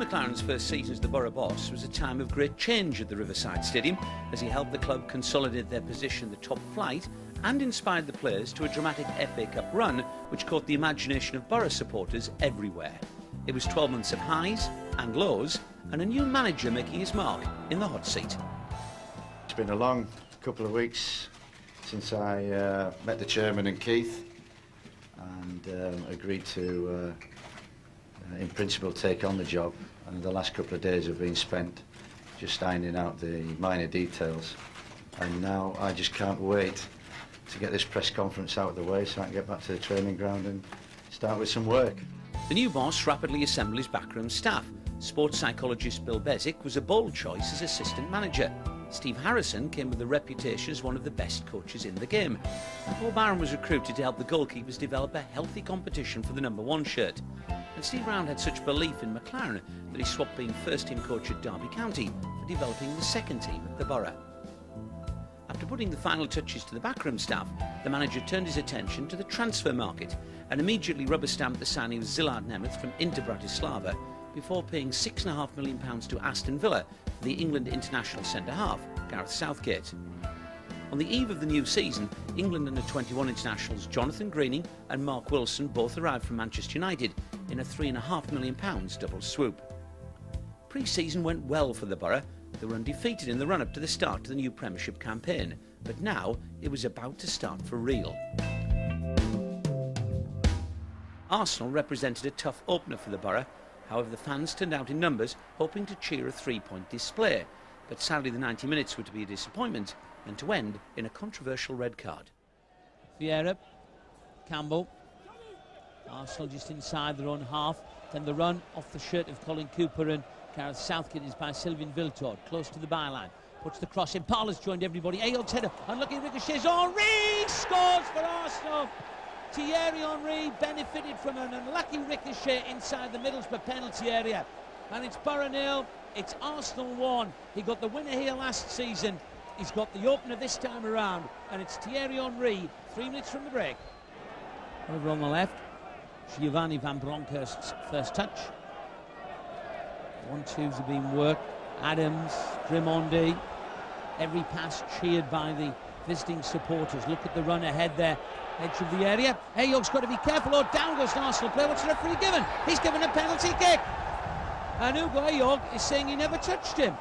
McClaren's first season as the Boro boss was a time of great change at the Riverside Stadium as he helped the club consolidate their position in the top flight and inspired the players to a dramatic FA Cup run which caught the imagination of Boro supporters everywhere. It was 12 months of highs and lows and a new manager making his mark in the hot seat. It's been a long couple of weeks since I met the chairman and Keith and agreed to in principle take on the job, and the last couple of days have been spent just ironing out the minor details, and now I just can't wait to get this press conference out of the way so I can get back to the training ground and start with some work. The new boss rapidly assembled his backroom staff. Sports psychologist Bill Bezic was a bold choice as assistant manager. Steve Harrison came with a reputation as one of the best coaches in the game. And Paul Barron was recruited to help the goalkeepers develop a healthy competition for the #1 shirt. And Steve Round had such belief in McClaren that he swapped being first-team coach at Derby County for developing the second team at the Boro. After putting the final touches to the backroom staff, the manager turned his attention to the transfer market and immediately rubber-stamped the signing of Zilard Nemeth from Inter Bratislava before paying £6.5 million to Aston Villa for the England international centre-half, Gareth Southgate. On the eve of the new season, England under-21 internationals Jonathan Greening and Mark Wilson both arrived from Manchester United in a £3.5 million double swoop. Pre-season went well for the Boro. They were undefeated in the run-up to the start to the new Premiership campaign, but now it was about to start for real. Arsenal represented a tough opener for the Boro. However, the fans turned out in numbers, hoping to cheer a 3-point display. But sadly, the 90 minutes were to be a disappointment and to end in a controversial red card. Vieira, Campbell, Arsenal just inside their own half. Then the run off the shirt of Colin Cooper and Gareth Southgate is by Sylvain Viltord, close to the byline. Puts the cross in. Parler's joined everybody. Ayog's header, unlucky ricochets. Henry scores for Arsenal. Thierry Henry benefited from an unlucky ricochet inside the Middlesbrough penalty area. And it's Boro 0, it's Arsenal 1. He got the winner here last season. He's got the opener this time around. And it's Thierry Henry, 3 minutes from the break. Over on the left, Giovanni van Bronckhorst's first touch. 1-2s have been worked. Adams, Grimondi. Every pass cheered by the visiting supporters. Look at the run ahead there. Edge of the area. Ayog's got to be careful. Oh, down goes an Arsenal player. What's the referee given? He's given a penalty kick. And Ugo Ayog is saying he never touched him.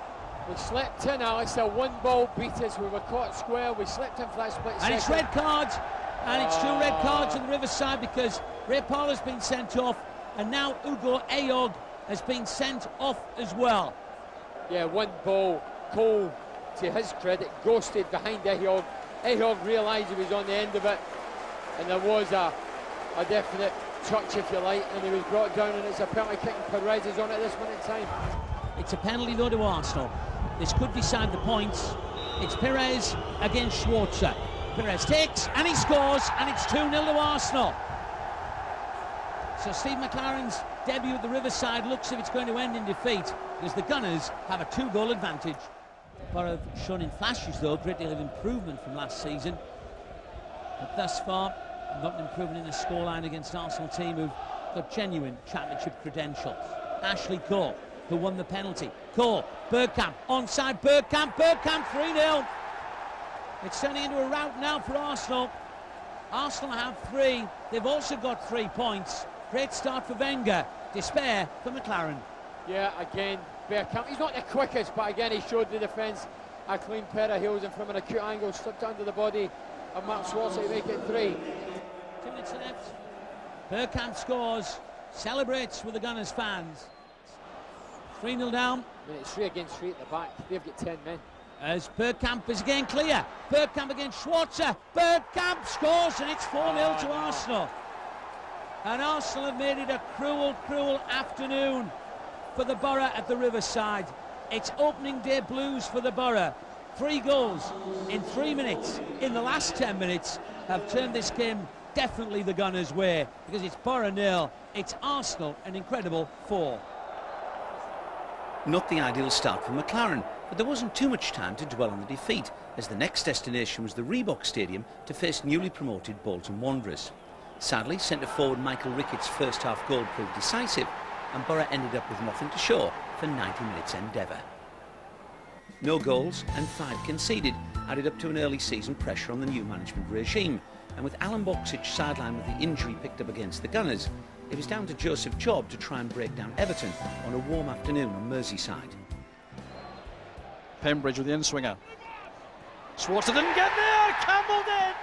We slipped in, Alistair. One ball beat us. We were caught square. We slipped in for that split second. And it's red cards. And it's 2 red cards on the Riverside because Ray Parler's been sent off. And now Ugo Ayog has been sent off as well. Yeah, one ball. Cole, to his credit, ghosted behind Ayog. Ayog realised he was on the end of it. And there was a definite touch, if you like, and he was brought down, and it's a penalty kick, and Perez is on it this minute in time. It's a penalty though to Arsenal. This could decide the points. It's Perez against Schwarzer. Perez takes and he scores, and it's 2-0 to Arsenal. So Steve McClaren's debut at the Riverside looks as if it's going to end in defeat because the Gunners have a 2-goal advantage. Boro have shown in flashes though a great deal of improvement from last season. But thus far, not an improvement in the scoreline against Arsenal team who've got genuine championship credentials. Ashley Cole, who won the penalty. Cole, Bergkamp, onside Bergkamp 3-0. It's turning into a rout now for Arsenal. Arsenal have 3. They've also got 3 points. Great start for Wenger. Despair for McClaren. Yeah, again, Bergkamp. He's not the quickest, but again, he showed the defence a clean pair of heels, and from an acute angle, slipped under the body of Mark Schwarzer to make it 3. 2 minutes left. Bergkamp scores, celebrates with the Gunners fans. 3-0 down. It's 3 against 3 at the back. They've got 10 men. As Bergkamp is again clear. Bergkamp against Schwarzer. Bergkamp scores, and it's 4-0 to Arsenal. And Arsenal have made it a cruel, cruel afternoon for the Boro at the Riverside. It's opening day blues for the Boro. 3 goals in 3 minutes in the last 10 minutes have turned this game definitely the Gunners' way, because it's Boro 0, it's Arsenal an incredible 4. Not the ideal start for McClaren, but there wasn't too much time to dwell on the defeat, as the next destination was the Reebok Stadium to face newly promoted Bolton Wanderers. Sadly, centre-forward Michael Rickett's first-half goal proved decisive, and Boro ended up with nothing to show for 90 minutes endeavour. No goals and 5 conceded added up to an early season pressure on the new management regime, and with Alan Boksic sidelined with the injury picked up against the Gunners, it was down to Joseph Job to try and break down Everton on a warm afternoon on Merseyside. Pembridge with the in-swinger. Schwarzer didn't get there, Campbell did!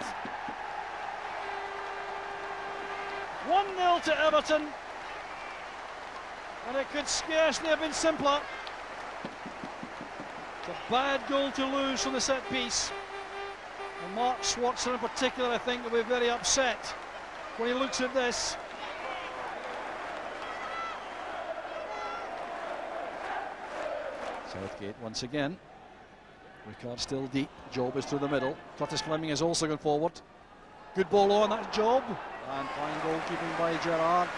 1-0 to Everton, and it could scarcely have been simpler. It's a bad goal to lose from the set piece, and Mark Schwarzer in particular, I think, will be very upset when he looks at this. Southgate once again. Ricard still deep. Job is through the middle. Curtis Fleming is also going forward. Good ball on, that's Job. And fine goalkeeping by Gerrard.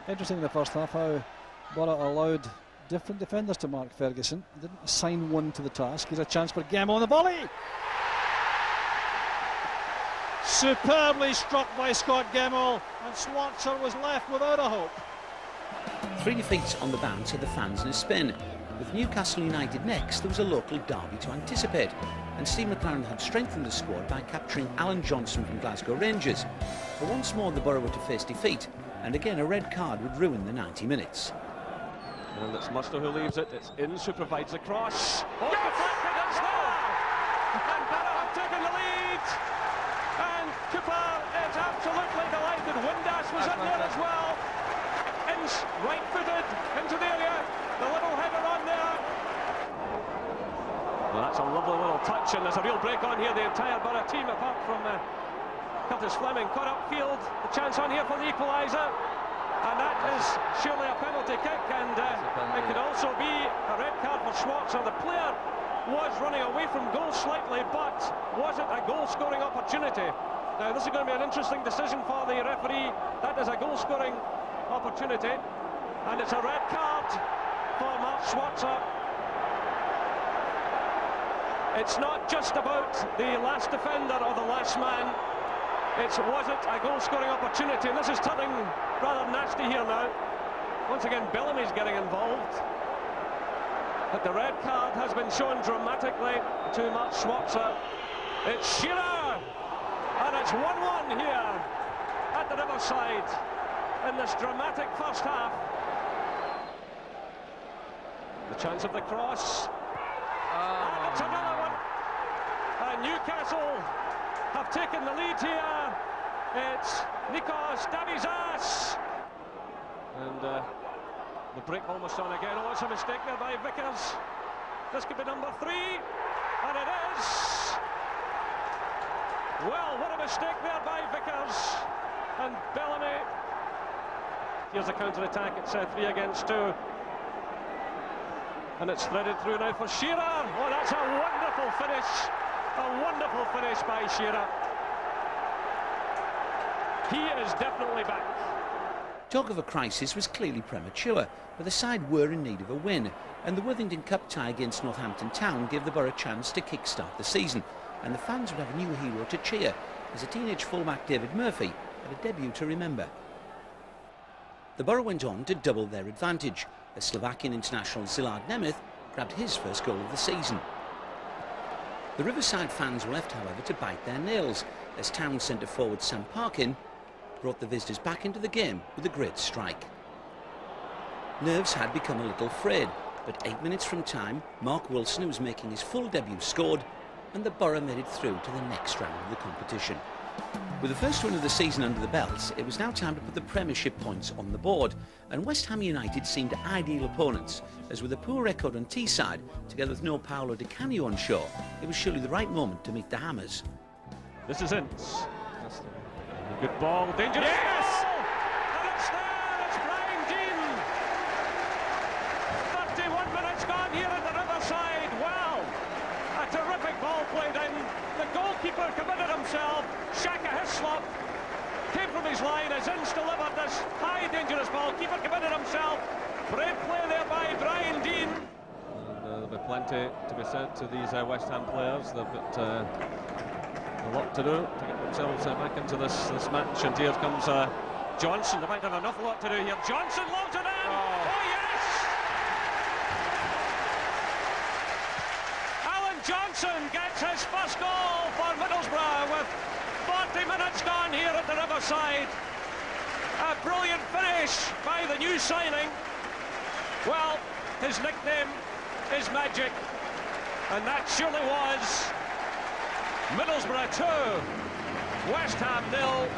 Interesting in the first half how Boro allowed different defenders to mark Ferguson. He didn't assign one to the task. Here's a chance for Gemo on the volley. Superbly struck by Scott Gemmell, and Schwarzer was left without a hope. 3 defeats on the bounce had the fans in a spin. With Newcastle United next, there was a local derby to anticipate, and Steve McClaren had strengthened the squad by capturing Alan Johnson from Glasgow Rangers. But once more the Boro were to face defeat, and again a red card would ruin the 90 minutes. And it's Musto who leaves it. It's Ince who provides the cross. Oh, yes! Deflected, it's there! And Boro have taken the lead! And Cooper is absolutely delighted. Windass was in there as well. Ince right-footed into the area. The little header on there. Well, that's a lovely little touch, and there's a real break on here. The entire Boro team, apart from Curtis Fleming, caught upfield. The chance on here for the equaliser, and that is surely a penalty kick, and it could also be a red card for Schwarzer. The player was running away from goal slightly, but was it a goal-scoring opportunity? Now, this is going to be an interesting decision for the referee. That is a goal-scoring opportunity, and it's a red card for Mark Schwarzer. It's not just about the last defender or the last man. Was it a goal-scoring opportunity? And this is turning rather nasty here now. Once again, Bellamy's getting involved. But the red card has been shown dramatically to Mark Schwarzer. It's Shearer, and it's 1-1 here at the Riverside in this dramatic first half. The chance of the cross, and it's another one. And Newcastle have taken the lead here. It's Nikos Davizas, and the break almost on again. Oh, it's a mistake there by Vickers. This could be number 3, and it is. Well, what a mistake there by Vickers, and Bellamy. Here's a counter-attack. It's 3 against 2. And it's threaded through now for Shearer. Oh, that's a wonderful finish. A wonderful finish by Shearer. He is definitely back. Talk of a crisis was clearly premature, but the side were in need of a win, and the Worthington Cup tie against Northampton Town gave the Boro a chance to kick-start the season, and the fans would have a new hero to cheer, as a teenage fullback David Murphy had a debut to remember. The Boro went on to double their advantage, as Slovakian international Zilard Nemeth grabbed his first goal of the season. The Riverside fans were left, however, to bite their nails, as Town centre-forward Sam Parkin brought the visitors back into the game with a great strike. Nerves had become a little frayed, but 8 minutes from time, Mark Wilson, who was making his full debut, scored, and the Boro made it through to the next round of the competition. With the first win of the season under the belts, it was now time to put the Premiership points on the board, and West Ham United seemed ideal opponents, as with a poor record on Teesside, together with no Paolo Di Canio on shore, it was surely the right moment to meet the Hammers. This is Ince. Good ball, dangerous. Yes! Ball! And it's there, it's Brian Dean. 31 minutes gone here at the Riverside. Well, a terrific ball played in. The goalkeeper committed himself. Shaka Hislop came from his line as Ince delivered this high dangerous ball. Keeper committed himself. Great play there by Brian Dean. And there'll be plenty to be said to these West Ham players. They've got a lot to do to get themselves back into this match. And here comes Johnson, they might have an awful lot to do here. Johnson loves it in. Oh yes! Alan Johnson gets his first goal for Middlesbrough with 40 minutes gone here at the Riverside. A brilliant finish by the new signing. Well, his nickname is Magic, and that surely was Middlesbrough 2, West Ham 0.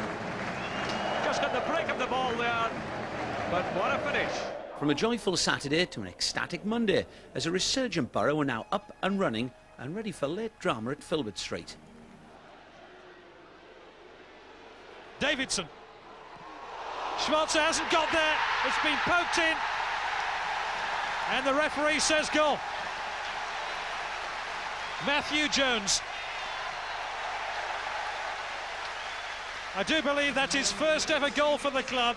Just got the break of the ball there, but what a finish. From a joyful Saturday to an ecstatic Monday, as a resurgent Boro are now up and running and ready for late drama at Filbert Street. Davidson. Schmelzer hasn't got there. It's been poked in. And the referee says goal. Matthew Jones. I do believe that's his first ever goal for the club.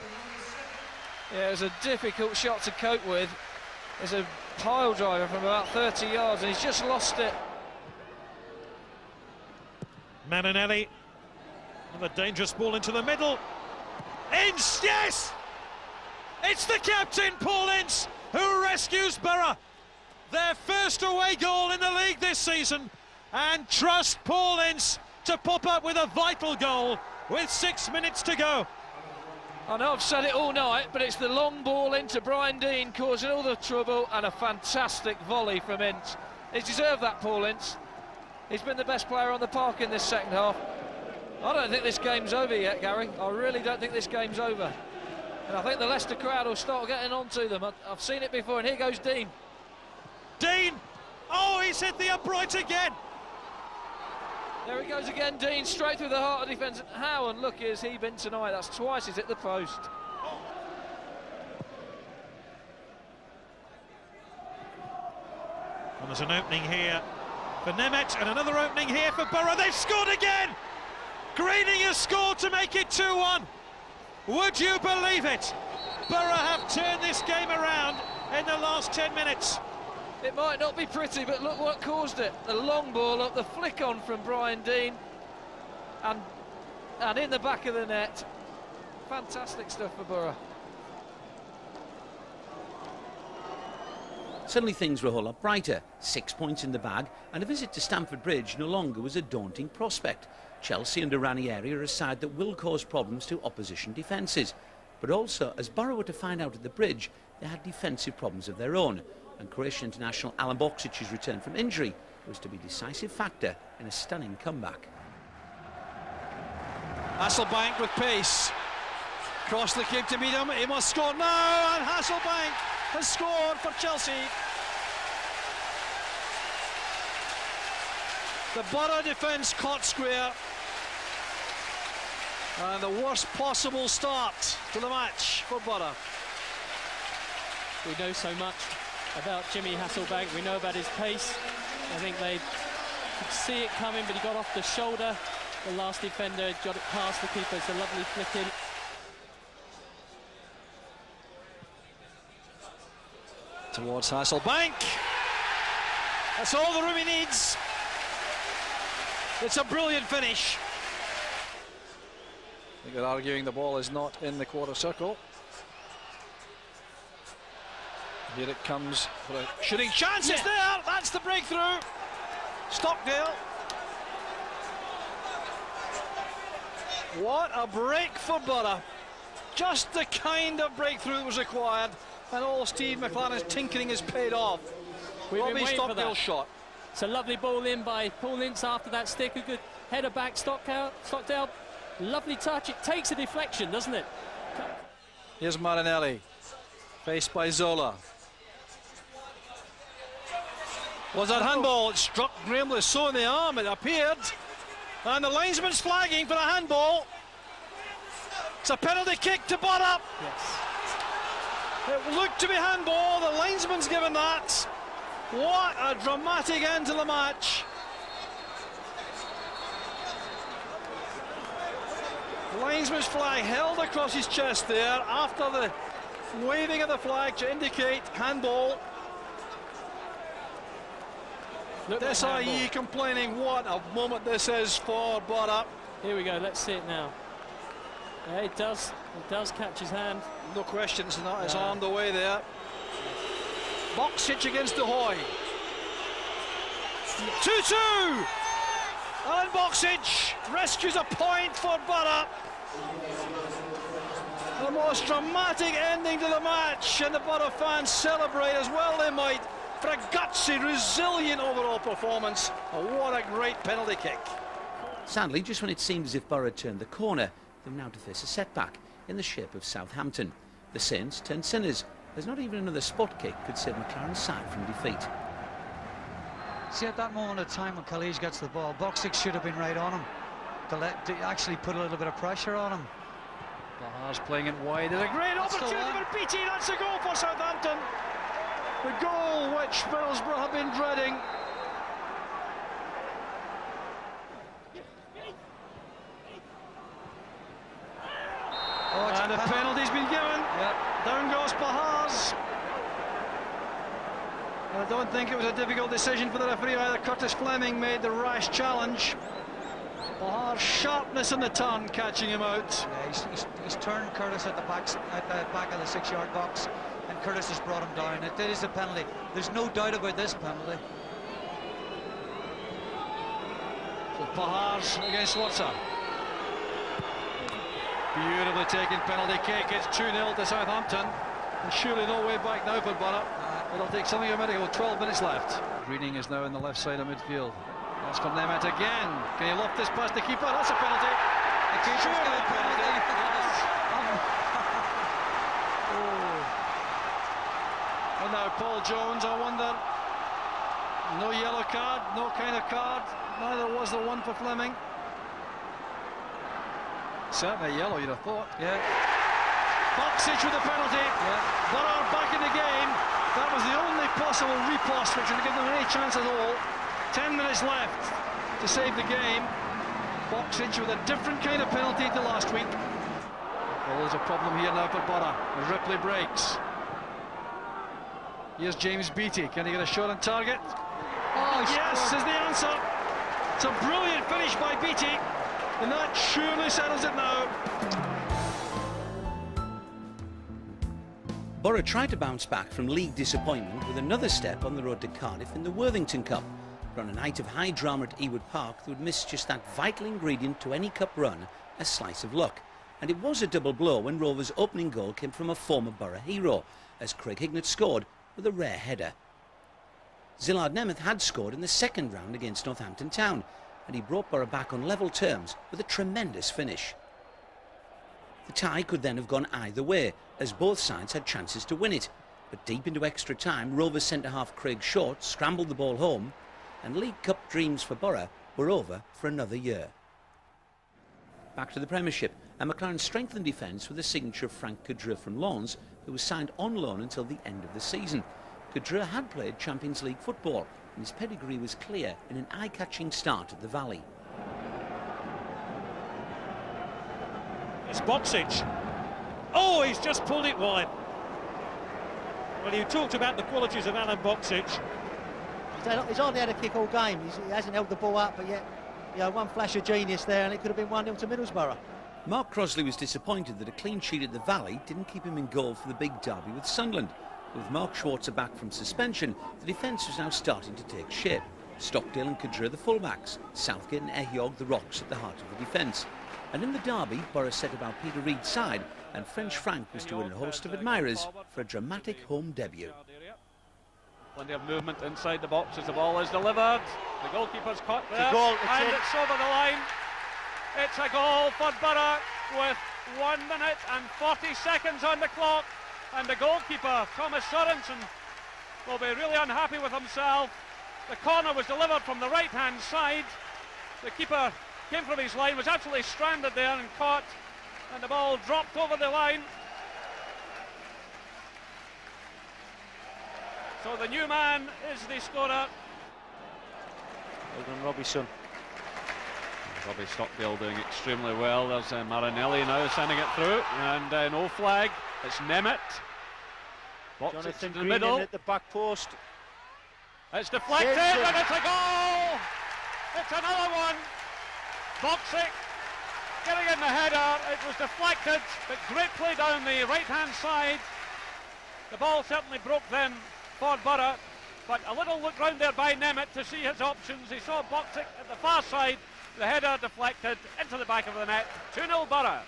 Yeah, it was a difficult shot to cope with. There's a pile driver from about 30 yards and he's just lost it. Maninelli. Another dangerous ball into the middle. Ince, yes! It's the captain, Paul Ince, who rescues Boro. Their first away goal in the league this season. And trust Paul Ince to pop up with a vital goal with 6 minutes to go. I know I've said it all night, but it's the long ball into Brian Dean causing all the trouble, and a fantastic volley from Ince. He's deserved that, Paul Ince. He's been the best player on the park in this second half. I don't think this game's over yet, Gary. I really don't think this game's over. And I think the Leicester crowd will start getting onto them. I've seen it before, and here goes Dean. Dean! Oh, he's hit the upright again! There he goes again, Dean, straight through the heart of defence. How unlucky has he been tonight? That's twice he's hit the post. Well, there's an opening here for Nemeth, and another opening here for Boro. They've scored again! Greening has scored to make it 2-1. Would you believe it? Boro have turned this game around in the last 10 minutes. It might not be pretty, but look what caused it. The long ball up, the flick on from Brian Dean, and in the back of the net. Fantastic stuff for Boro. Suddenly things were a whole lot brighter. 6 points in the bag, and a visit to Stamford Bridge no longer was a daunting prospect. Chelsea under Ranieri are a side that will cause problems to opposition defences. But also, as Boro were to find out at the Bridge, they had defensive problems of their own. And Croatian international Alan Boksic's return from injury was to be a decisive factor in a stunning comeback. Hasselbank with pace. Crossley came to meet him. He must score now, and Hasselbank has scored for Chelsea. The Boro defence caught square. And the worst possible start to the match for Boro. We know so much about Jimmy Hasselbank. We know about his pace. I think they could see it coming, but he got off the shoulder. The last defender got it past the keeper. It's a lovely flick in. Towards Hasselbank. That's all the room he needs. It's a brilliant finish. I think they're arguing the ball is not in the quarter circle. Here it comes for a shooting chance. It's there. That's the breakthrough. Stockdale. What a break for Boro. Just the kind of breakthrough that was required, and all Steve McClaren's tinkering has paid off. Robbie Stockdale's shot. It's a lovely ball in by Paul Ince after that stick. A good header back, Stockdale. Lovely touch. It takes a deflection, doesn't it? Here's Marinelli, faced by Zola. Was that handball? It struck Graham Lasso in the arm, it appeared. And the linesman's flagging for the handball. It's a penalty kick to Boro. Yes. It looked to be handball, the linesman's given that. What a dramatic end to the match. Linesman's flag held across his chest there after the waving of the flag to indicate handball. Desai complaining, what a moment this is for Boro. Here we go, let's see it now. Yeah, it does catch his hand. No questions, and that is armed away there. Boksic against De Hoy. 2-2! Alan Boksic rescues a point for Boro. The most dramatic ending to the match, and the Boro fans celebrate as well they might for a gutsy, resilient overall performance. What a great penalty kick. Sadly, just when it seemed as if Boro had turned the corner, they were now to face a setback in the shape of Southampton. The Saints turned sinners, as not even another spot kick could save McClaren's side from defeat. See, at that moment of time when Khalid gets the ball, Boksic should have been right on him to actually put a little bit of pressure on him. Bahar's playing it wide. There's a great opportunity for BT. That's a goal for Southampton. The goal which Middlesbrough have been dreading. And the penalty's been given. Down goes Bahar's. I don't think it was a difficult decision for the referee either. Curtis Fleming made the rash challenge. Bahar's sharpness in the turn catching him out. Yeah, he's turned Curtis at the back of the 6-yard box, and Curtis has brought him down. It is a penalty. There's no doubt about this penalty. So Bahar's against Swatzer. Beautifully taken penalty kick. It's 2-0 to Southampton, and surely no way back now for Boro. It'll take something a minute. 12 minutes left. Greening is now in the left side of midfield. That's from Nemeth again. Can he loft this past the keeper? That's a penalty. The keeper's got a penalty. And now Paul Jones, I wonder. No yellow card, no kind of card. Neither was the one for Fleming. Certainly yellow, you'd have thought. Yeah. Boksic with the penalty. Boro back in the game. That was the only possible riposte which would give them any chance at all. 10 minutes left to save the game. Boksic with a different kind of penalty to last week. Well, there's a problem here now for Boro. Ripley breaks. Here's James Beattie. Can he get a shot on target? Oh, yes, is the answer. It's a brilliant finish by Beattie, and that surely settles it now. Boro tried to bounce back from league disappointment with another step on the road to Cardiff in the Worthington Cup. But on a night of high drama at Ewood Park, they would miss just that vital ingredient to any cup run, a slice of luck. And it was a double blow when Rovers' opening goal came from a former Boro hero, as Craig Hignett scored with a rare header. Zillard Nemeth had scored in the second round against Northampton Town, and he brought Boro back on level terms with a tremendous finish. The tie could then have gone either way, as both sides had chances to win it. But deep into extra time, Rovers centre-half Craig Short scrambled the ball home, and League Cup dreams for Boro were over for another year. Back to the Premiership, and McClaren strengthened defence with the signature of Frank Cadre from Lens, who was signed on loan until the end of the season. Cadre had played Champions League football, and his pedigree was clear in an eye-catching start at the Valley. It's Boksic. Oh, he's just pulled it wide. Well, you talked about the qualities of Alan Boksic. He's hardly had a kick all game. He hasn't held the ball up, but yet, one flash of genius there, and it could have been 1-0 to Middlesbrough. Mark Crosley was disappointed that a clean sheet at the Valley didn't keep him in goal for the big derby with Sunderland. With Mark Schwarzer back from suspension, the defence was now starting to take shape. Stockdale and Cadre the fullbacks, Southgate and Ehiog the rocks at the heart of the defence. And in the derby, Boro set about Peter Reid's side, and French Frank was to win a host of admirers for a dramatic home debut. Plenty of movement inside the box as the ball is delivered. The goalkeeper's caught there, and it's over the line. It's a goal for Boro with 1 minute and 40 seconds on the clock, and the goalkeeper, Thomas Sorensen, will be really unhappy with himself. The corner was delivered from the right-hand side. The keeper came from his line, was absolutely stranded there and caught, and the ball dropped over the line. So the new man is the scorer. Logan Robinson. Robbie Stockdale doing extremely well. There's Marinelli now sending it through, and no flag. It's Nemeth. Boksic in the middle. At the back post. It's deflected, and it's a goal! It's another one. Boksic getting in the header. It was deflected, but great play down the right-hand side. The ball certainly broke then for Boro, but a little look round there by Nemeth to see his options. He saw Boxic at the far side. The header deflected into the back of the net. 2-0 Boro.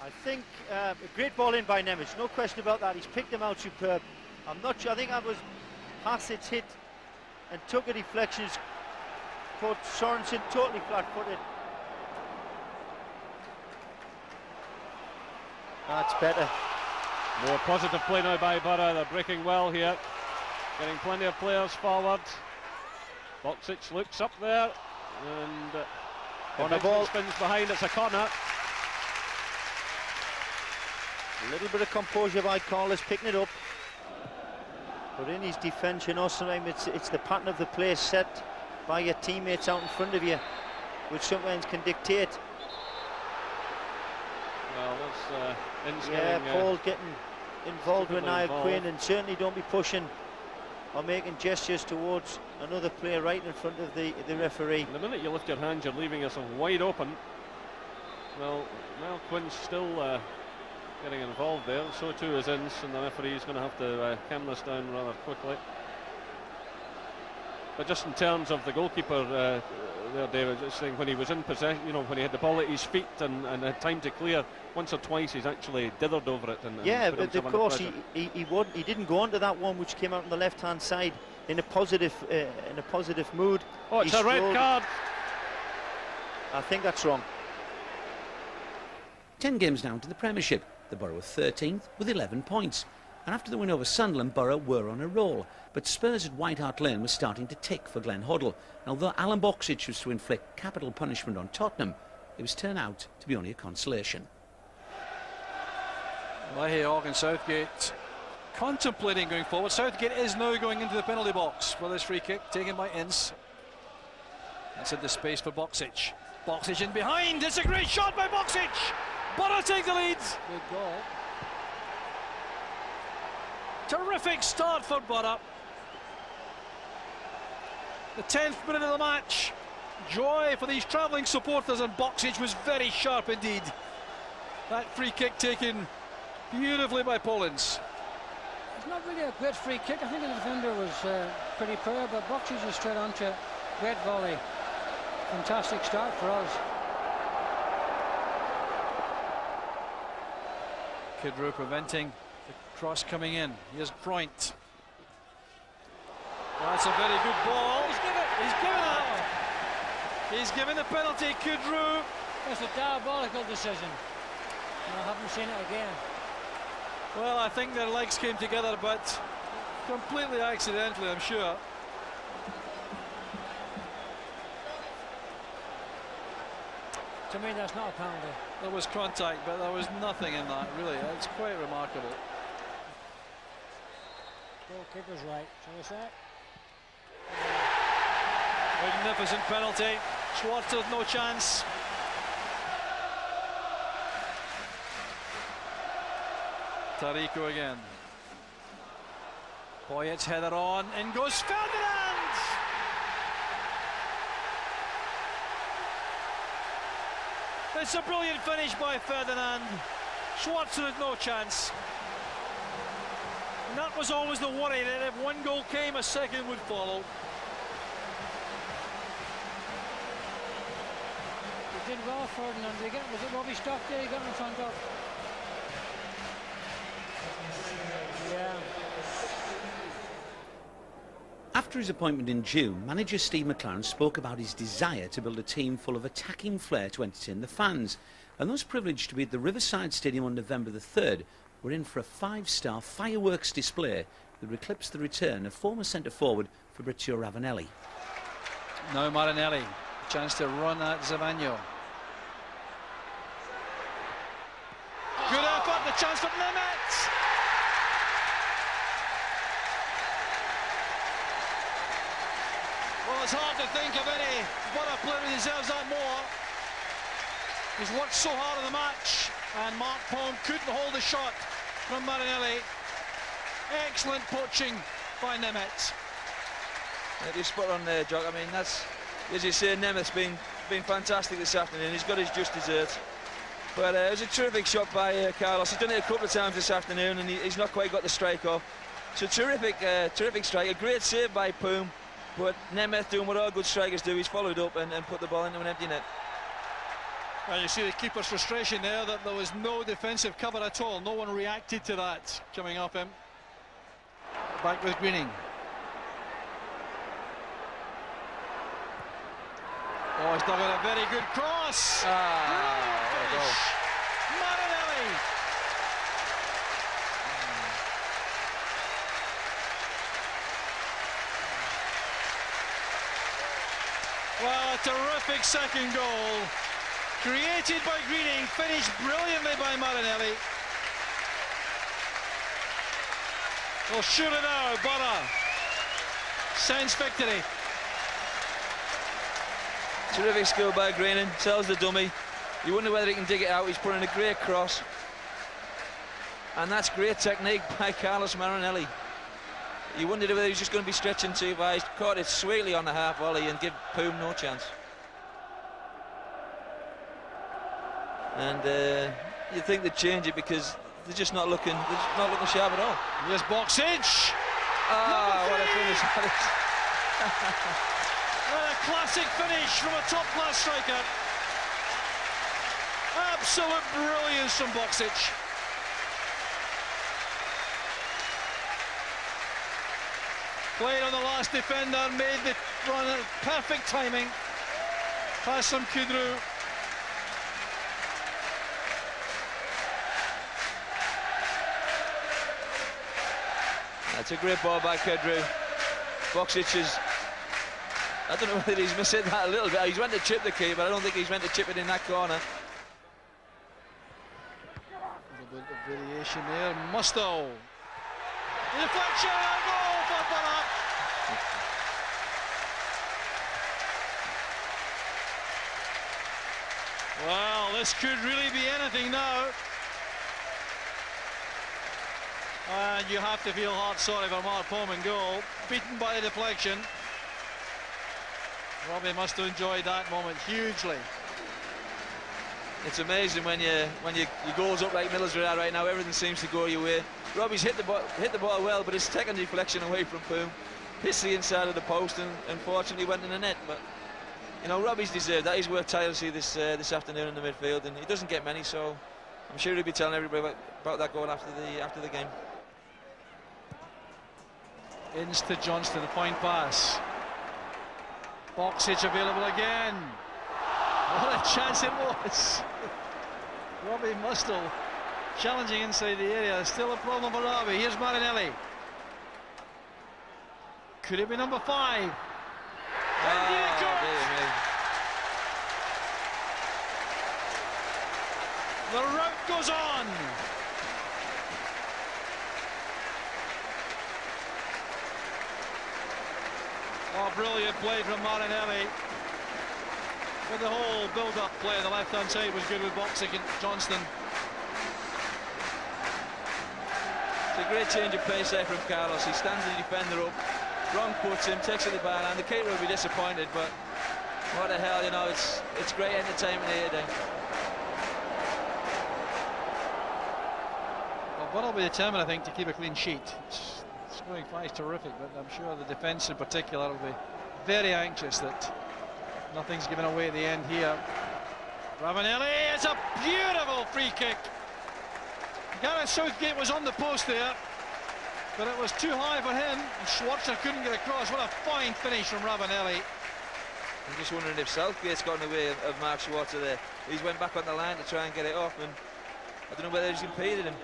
I think a great ball in by Nemeth, no question about that. He's picked him out superb. I'm not sure, I think that was Hassett's hit and took a deflection. Caught Sorensen totally flat-footed. That's better. More positive play now by Boro. They're breaking well here, getting plenty of players forward. Boxic looks up there, and on the ball, spins behind. It's a corner. A little bit of composure by Carlos, picking it up. But in his defence, you know, sometimes it's the pattern of the play set by your teammates out in front of you, which sometimes can dictate. Well, that's Paul getting involved with Niall Quinn, and certainly don't be pushing or making gestures towards another player right in front of the referee. The minute you lift your hand, you're leaving yourself wide open. Well, Niall Quinn's still getting involved there, so too is Ince, and the referee is going to have to calm this down rather quickly. But just in terms of the goalkeeper there, David, just saying when he was in possession, you know, when he had the ball at his feet and had time to clear, once or twice he's actually dithered over it. And but of course he didn't go onto that one which came out on the left-hand side in a positive mood. Oh, it's a red card. I think that's wrong. 10 games down to the Premiership. The Boro are 13th with 11 points. And after the win over Sunderland, Boro were on a roll. But Spurs at White Hart Lane was starting to tick for Glenn Hoddle. And although Alan Boxic was to inflict capital punishment on Tottenham, it was turned out to be only a consolation. Leahy, Hogg and Southgate contemplating going forward. Southgate is now going into the penalty box with his free kick taken by Ince. That's in the space for Boxic. Boxic in behind. It's a great shot by Boxic. Boro take the lead. Good goal. Terrific start for Boro. The 10th minute of the match. Joy for these travelling supporters, and Boxic was very sharp indeed. That free kick taken beautifully by Pollins. It's not really a great free kick. I think the defender was pretty poor, but Boxic was straight onto it. Great volley. Fantastic start for us. Kidrow preventing the cross coming in. Here's Freund. That's a very good ball. He's given that one. He's given the penalty, Kidrow. That's a diabolical decision. I haven't seen it again. Well, I think their legs came together, but completely accidentally, I'm sure. To me, that's not a penalty. There was contact, but there was nothing in that, really. It's quite remarkable. Goalkeeper's right, shall we say? Magnificent penalty. Schwarzer, no chance. Tarico again. Poyet's header on, in goes Ferdinand! It's a brilliant finish by Ferdinand. Schwarzer had no chance. And that was always the worry, that if one goal came, a second would follow. He did well, Ferdinand. Was it Robbie Stockdale he got in front of? Yeah. After his appointment in June, manager Steve McClaren spoke about his desire to build a team full of attacking flair to entertain the fans. And those privileged to be at the Riverside Stadium on November the 3rd were in for a 5-star fireworks display that would eclipse the return of former centre-forward Fabrizio Ravanelli. Now Marinelli, chance to run at Zavagno. Good effort, the chance for Nemeth. Well, it's hard to think of any Boro player who deserves that more. He's worked so hard in the match, and Mark Palm couldn't hold a shot from Marinelli. Excellent poaching by Nemeth. You're spot on there, Jock. I mean, that's, as you say, Nemeth's been fantastic this afternoon. He's got his just desserts. But it was a terrific shot by Carlos. He's done it a couple of times this afternoon, and he's not quite got the strike off. So terrific strike. A great save by Poom, but Nemeth doing what all good strikers do. He's followed up and put the ball into an empty net. Well, you see the keeper's frustration there that there was no defensive cover at all. No one reacted to that coming up him. Back with Greening. Oh, he's done a very good cross. Brilliant finish. Marinelli. Well, a terrific second goal. Created by Greening, finished brilliantly by Marinelli. Well, surely now, Boro sense victory. Terrific skill by Greening, sells the dummy. You wonder whether he can dig it out. He's put in a great cross. And that's great technique by Carlos Marinelli. You wondered whether he was just going to be stretching too far. He's caught it sweetly on the half volley and give Poom no chance. And you think they'd change it because they're just not looking sharp at all. Here's Boxic. What a finish that is. What a classic finish from a top-class striker. Absolute brilliance from Boxic. Played on the last defender, made the run at perfect timing. Past some Kudru. That's a great ball by Kudru. Boxic is... I don't know whether he's missed that a little bit. He's went to chip the keeper, but I don't think he's meant to chip it in that corner. A little bit of variation there. Musto. Deflection and goal for Boro. Well, this could really be anything now. And you have to feel heart sorry for Mark Poom in goal. Beaten by the deflection. Robbie must have enjoyed that moment hugely. It's amazing when your goals up like Middlesbrough are right now. Everything seems to go your way. Robbie's hit the ball well, but his second deflection away from Poom hits the inside of the post and unfortunately went in the net. But you know, Robbie's deserved that. He's worked tirelessly this afternoon in the midfield, and he doesn't get many, so I'm sure he'll be telling everybody about that goal after the game. Inns to Johnston, a point pass. Boxic available again. What a chance it was. Robbie Musto challenging inside the area. Still a problem for Robbie. Here's Marinelli. Could it be number 5? The route goes on. Oh, brilliant play from Marinelli. But the whole build-up play on the left-hand side was good with Boxic and Johnston. It's a great change of pace there from Carlos. He stands the defender up, wrong puts him, takes it to the bar, and the keeper will be disappointed, but what the hell, you know, it's great entertainment here today. Well, Boro will be determined, I think, to keep a clean sheet. Scoring 5 is terrific, but I'm sure the defence in particular will be very anxious that nothing's given away at the end here. Ravanelli, it's a beautiful free kick. Gareth Southgate was on the post there, but it was too high for him, and Schwarzer couldn't get across. What a fine finish from Ravanelli. I'm just wondering if Southgate's got in the way of Mark Schwarzer there. He's went back on the line to try and get it off, and I don't know whether he's impeded him.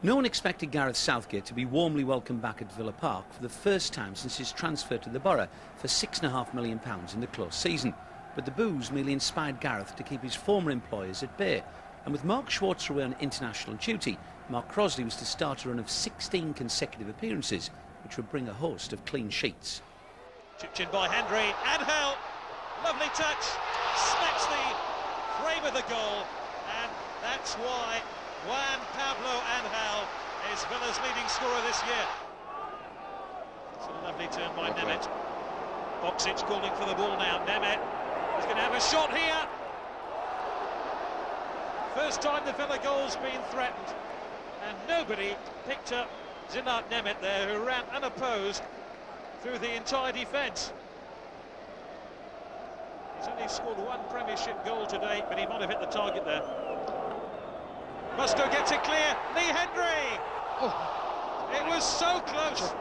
No one expected Gareth Southgate to be warmly welcomed back at Villa Park for the first time since his transfer to the Boro for £6.5 million in the close season. But the boos merely inspired Gareth to keep his former employers at bay. And with Mark Schwarzer away on international duty, Mark Crosley was to start a run of 16 consecutive appearances, which would bring a host of clean sheets. Chipped in by Hendry, Angel, lovely touch, smacks the frame of the goal, and that's why Juan Pablo Angel is Villa's leading scorer this year. It's a lovely turn by Nemeth. Boxic calling for the ball now. Nemeth He's going to have a shot here. First time the Villa goal's been threatened, and nobody picked up Zimart Nemeth there, who ran unopposed through the entire defence. He's only scored one Premiership goal to date, but he might have hit the target there. Musto gets it clear. Lee Hendry! Oh, it was so close.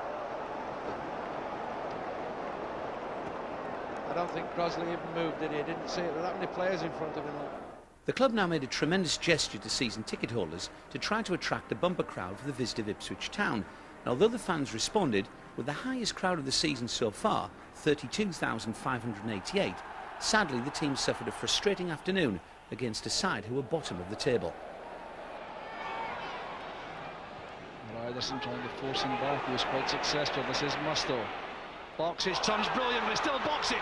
I don't think Crossley even moved, did he? He didn't see it. There were that many players in front of him. The club now made a tremendous gesture to season ticket holders to try to attract a bumper crowd for the visit of Ipswich Town. And although the fans responded with the highest crowd of the season so far, 32,588, sadly the team suffered a frustrating afternoon against a side who were bottom of the table. Ryderson trying to force him back. He was quite successful. This is Musto. Boxic turns brilliant, but it's still Boxic.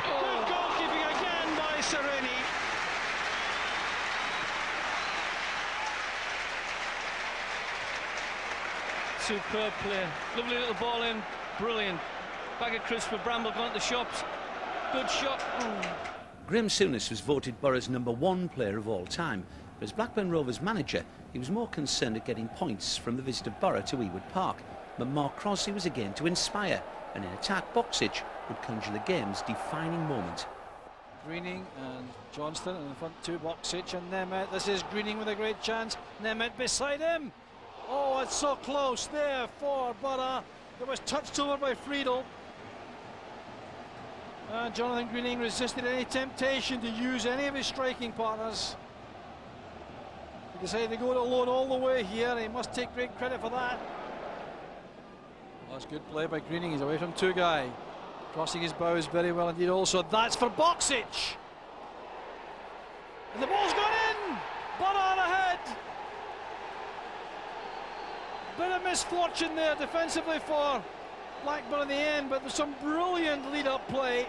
Oh. Good goalkeeping again by Sereni. Superb player. Lovely little ball in. Brilliant. Bag of crisps for Bramble gone to the shops. Good shot. Graham Souness was voted Boro's #1 player of all time. But as Blackburn Rovers manager, he was more concerned at getting points from the visit of Boro to Ewood Park. But Mark Crossley was again to inspire, and in attack, Boxic would conjure the game's defining moment. Greening and Johnston in the front two, Boxic and Nemeth. This is Greening with a great chance. Nemeth beside him. Oh, it's so close there for Boro. It was touched over by Friedel. And Jonathan Greening resisted any temptation to use any of his striking partners. He decided to go it alone all the way here, and he must take great credit for that. Well, that's good play by Greening. He's away from two guy. Crossing his bows very well indeed also. That's for Boxic. And the ball's gone in. Boro ahead. Bit of misfortune there defensively for Blackburn in the end, but there's some brilliant lead-up play,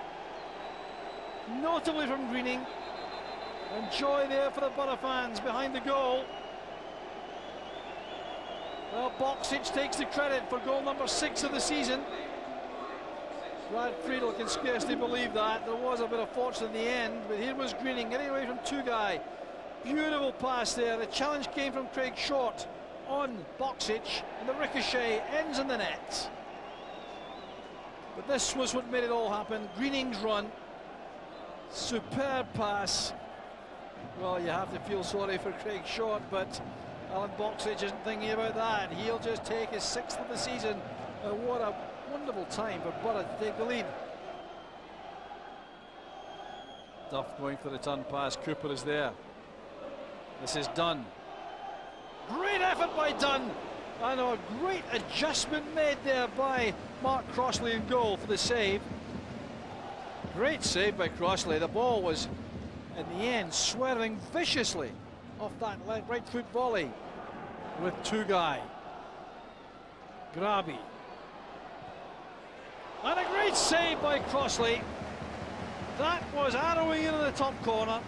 notably from Greening. And joy there for the Boro fans behind the goal. Well, Boxic takes the credit for goal number 6 of the season. Brad Friedel can scarcely believe that. There was a bit of fortune in the end, but here was Greening getting away from two guy. Beautiful pass there. The challenge came from Craig Short on Boxic, and the ricochet ends in the net. But this was what made it all happen. Greening's run, superb pass. Well, you have to feel sorry for Craig Short, but Alan Boxic isn't thinking about that. He'll just take his 6th of the season. What a wonderful time for Boro to take the lead. Duff going for the turn pass. Cooper is there. This is Dunn. Great effort by Dunn. I know, a great adjustment made there by Mark Crossley in goal for the save. Great save by Crossley. The ball was, in the end, swerving viciously off that right foot volley with two guy. Graby. And a great save by Crossley. That was arrowing into the top corner.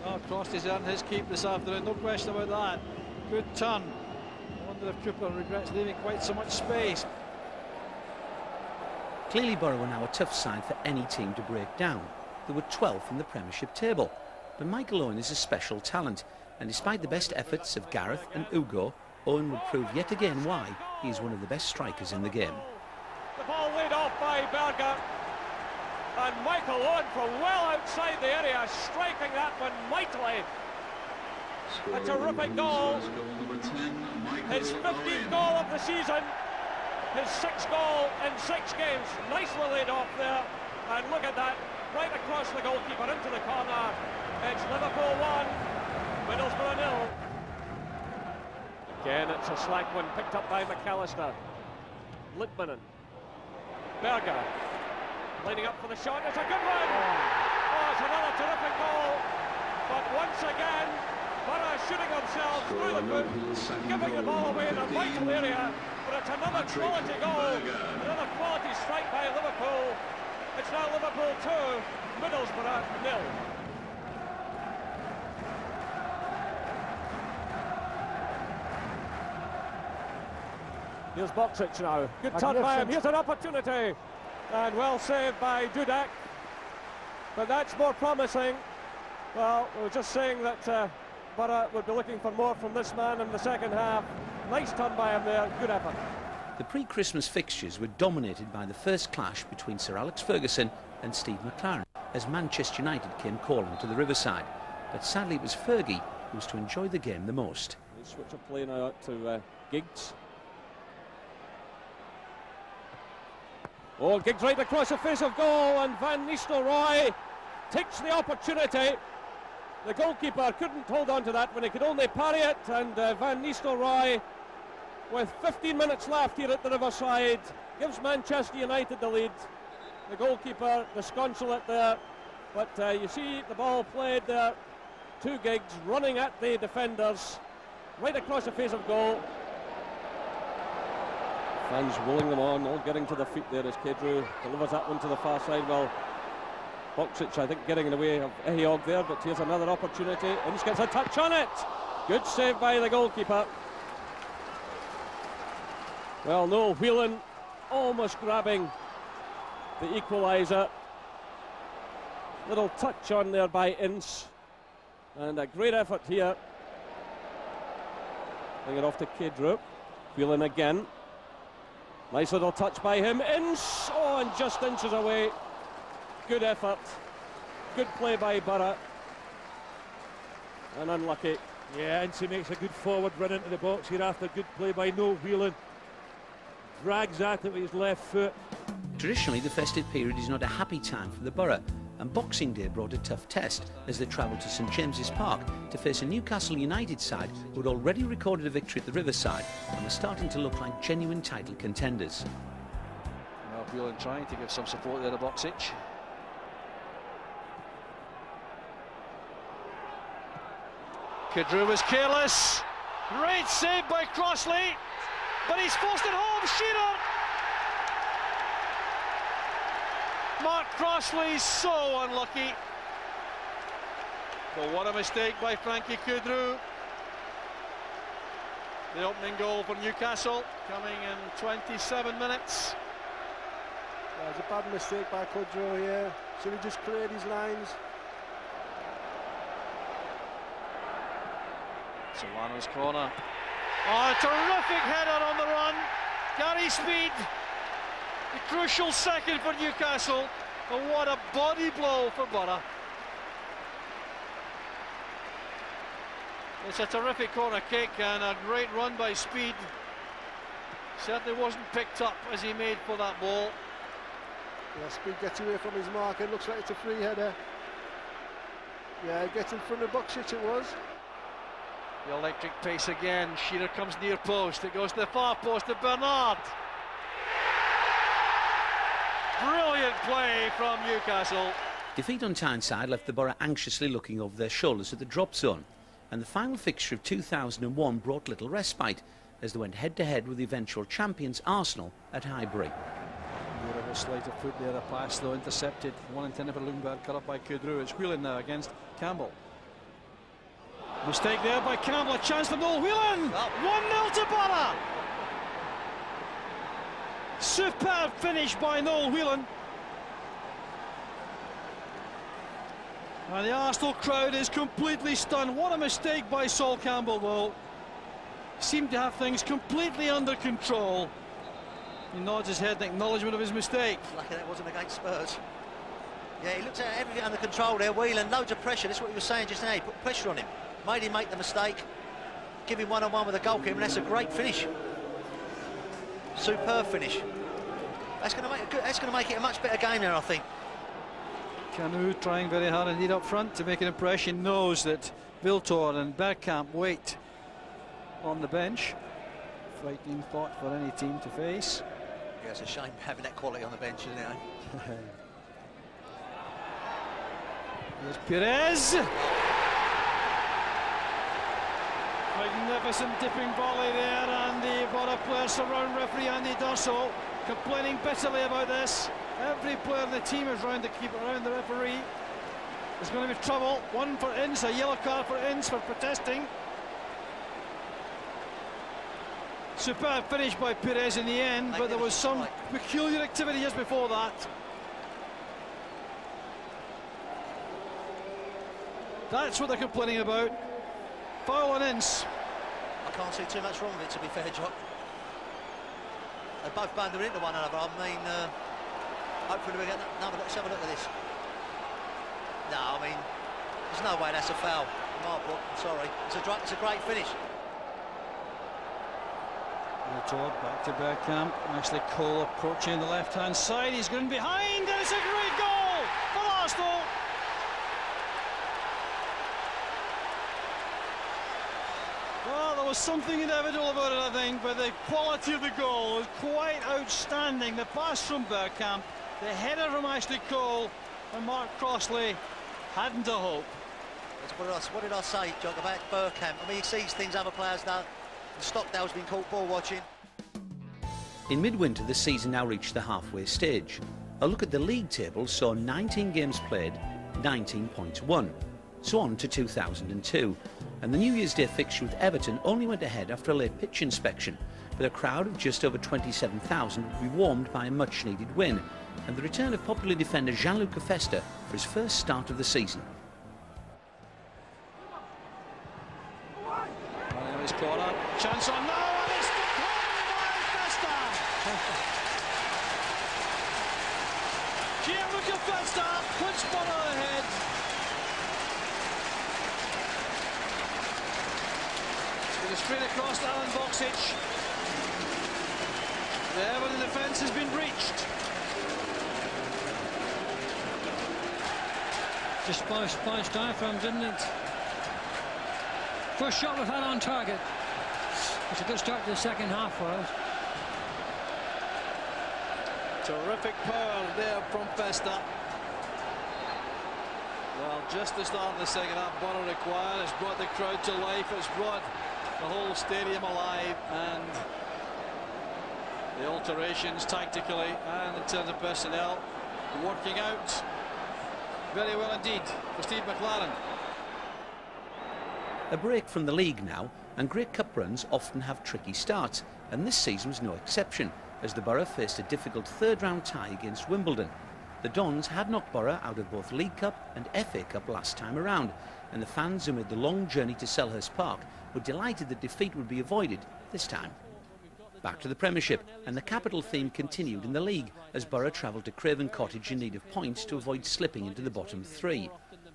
Oh, Crossley's earned his keep this afternoon, no question about that. Good turn. I wonder if Cooper regrets leaving quite so much space. Clearly Boro were now a tough side for any team to break down. They were 12th in the Premiership table. But Michael Owen is a special talent, and despite the best efforts of Gareth and Ugo, Owen would prove yet again why he is one of the best strikers in the game. The ball laid off by Berger, and Michael Owen from well outside the area, striking that one mightily. A terrific goal. His 15th goal of the season, his 6th goal in 6 games. Nicely laid off there, and look at that, right across the goalkeeper into the corner. It's Liverpool 1, Middlesbrough 0. Again, it's a slack one picked up by McAllister. Litmanen. Berger lining up for the shot. It's a good one. Oh, it's another terrific goal. But once again, Boro shooting themselves through the foot, giving the ball away in a vital area. But it's another quality goal, another quality strike by Liverpool. It's now Liverpool 2, Middlesbrough 0. Here's Boxic now. Good turn by him. Here's an opportunity. And well saved by Dudek. But that's more promising. Well, we were just saying that Boro would be looking for more from this man in the second half. Nice turn by him there, good effort. The pre-Christmas fixtures were dominated by the first clash between Sir Alex Ferguson and Steve McClaren as Manchester United came calling to the Riverside. But sadly it was Fergie who was to enjoy the game the most. They switch of play now out to Giggs. Oh, Giggs right across the face of goal, and Van Nistelrooy takes the opportunity. The goalkeeper couldn't hold on to that when he could only parry it, and Van Nistelrooy, with 15 minutes left here at the Riverside, gives Manchester United the lead. The goalkeeper disconsolate there, but you see the ball played there to Giggs, running at the defenders, right across the face of goal. Fans rolling them on, all getting to their feet there as Kedru delivers that one to the far side. Well, Boksic, I think, getting in the way of Ehiog there, but here's another opportunity. Ince gets a touch on it. Good save by the goalkeeper. Well, Noel Whelan almost grabbing the equaliser. Little touch on there by Ince. And a great effort here. Bring it off to Kedru. Whelan again. Nice little touch by him. Ince! Oh, and just inches away. Good effort. Good play by Boro. And unlucky. Yeah, Ince makes a good forward run into the box here after good play by Noel Whelan. Drags at it with his left foot. Traditionally, the festive period is not a happy time for the Boro, and Boxing Day brought a tough test as they travelled to St James's Park to face a Newcastle United side who had already recorded a victory at the Riverside and were starting to look like genuine title contenders. Well, Whelan trying to give some support there to Boksic. Kedru was careless. Great save by Crossley, but he's forced it home. Shearer. Mark Crossley so unlucky. But what a mistake by Frankie Kedru. The opening goal for Newcastle coming in 27 minutes. Yeah, it's a bad mistake by Kedru here. Should he just cleared his lines? Solano's corner. Oh, a terrific header on the run. Gary Speed. The crucial second for Newcastle, and what a body blow for Boro. It's a terrific corner kick and a great run by Speed. Certainly wasn't picked up as he made for that ball. Yeah, Speed gets away from his mark. It looks like it's a free header. Yeah, he gets in front of Boksic, it was. The electric pace again. Shearer comes near post. It goes to the far post to Bernard. Brilliant play from Newcastle. Defeat on Tyneside left the Boro anxiously looking over their shoulders at the drop zone, and the final fixture of 2001 brought little respite as they went head-to-head with the eventual champions Arsenal at Highbury. Beautiful sleight of foot there, a pass though intercepted. One intended for Lundberg, cut up by Kedru. It's Whelan now against Campbell. Mistake there by Campbell, a chance for Noel Whelan. 1-0 to Boro. Superb finish by Noel Whelan. And the Arsenal crowd is completely stunned. What a mistake by Sol Campbell though. Seemed to have things completely under control. He nods his head in acknowledgement of his mistake. Lucky that wasn't against Spurs. Yeah, he looked at everything under control there. Whelan, loads of pressure. That's what he was saying just now. He put pressure on him. Made him make the mistake. Give him one-on-one with the goalkeeper, and that's a great finish. Superb finish. That's going to make it a much better game there, I think. Canu trying very hard indeed up front to make an impression. Knows that Viltor and Bergkamp wait on the bench. Frightening thought for any team to face. Yeah, it's a shame having that quality on the bench, isn't it? There's Perez. Magnificent dipping volley there, and the Boro players surround referee Andy Dosso, complaining bitterly about this. Every player in the team is round the keeper, around the referee. There's going to be trouble. One for Ince, a yellow card for Ince for protesting. Superb finish by Perez in the end, but there was some peculiar activity just before that. That's what they're complaining about. Foul on Ince. I can't see too much wrong with it, to be fair, Jock. They both bundled into one another. I mean, hopefully we get another. Let's have a look at this. No, I mean, there's no way that's a foul in my book. I'm sorry. It's a great finish. Back to Bergkamp. Ashley Cole approaching the left-hand side. He's going behind, and it's a great goal for Arsenal. Well, there was something inevitable about it, I think, but the quality of the goal was quite outstanding. The pass from Bergkamp, the header from Ashley Cole, and Mark Crossley hadn't a hope. What did I say, Jock, about Bergkamp? I mean, he sees things other players don't. Stockdale's been caught ball watching. In midwinter, the season now reached the halfway stage. A look at the league table saw 19 games played, 19 points won. So on to 2002. And the New Year's Day fixture with Everton only went ahead after a late pitch inspection, but a crowd of just over 27,000 would be warmed by a much-needed win, and the return of popular defender Gianluca Festa for his first start of the season. Corner, chance on now, and it's by Festa. Gianluca Festa puts Boro ahead. It's going straight across to Alan Boksic. The Everton defence has been breached. Just splashed diaphragm, didn't it? First shot we've had on target. It's a good start to the second half for us. Terrific power there from Festa. Well, just the start of the second half, Boro required. It's brought the crowd to life. It's brought the whole stadium alive, and the alterations tactically and in terms of personnel working out very well indeed for Steve McClaren. A break from the league now, and great cup runs often have tricky starts, and this season was no exception, as the Boro faced a difficult third-round tie against Wimbledon. The Dons had knocked Boro out of both League Cup and FA Cup last time around, and the fans who made the long journey to Selhurst Park were delighted that defeat would be avoided this time. Back to the Premiership, and the capital theme continued in the league, as Boro travelled to Craven Cottage in need of points to avoid slipping into the bottom three.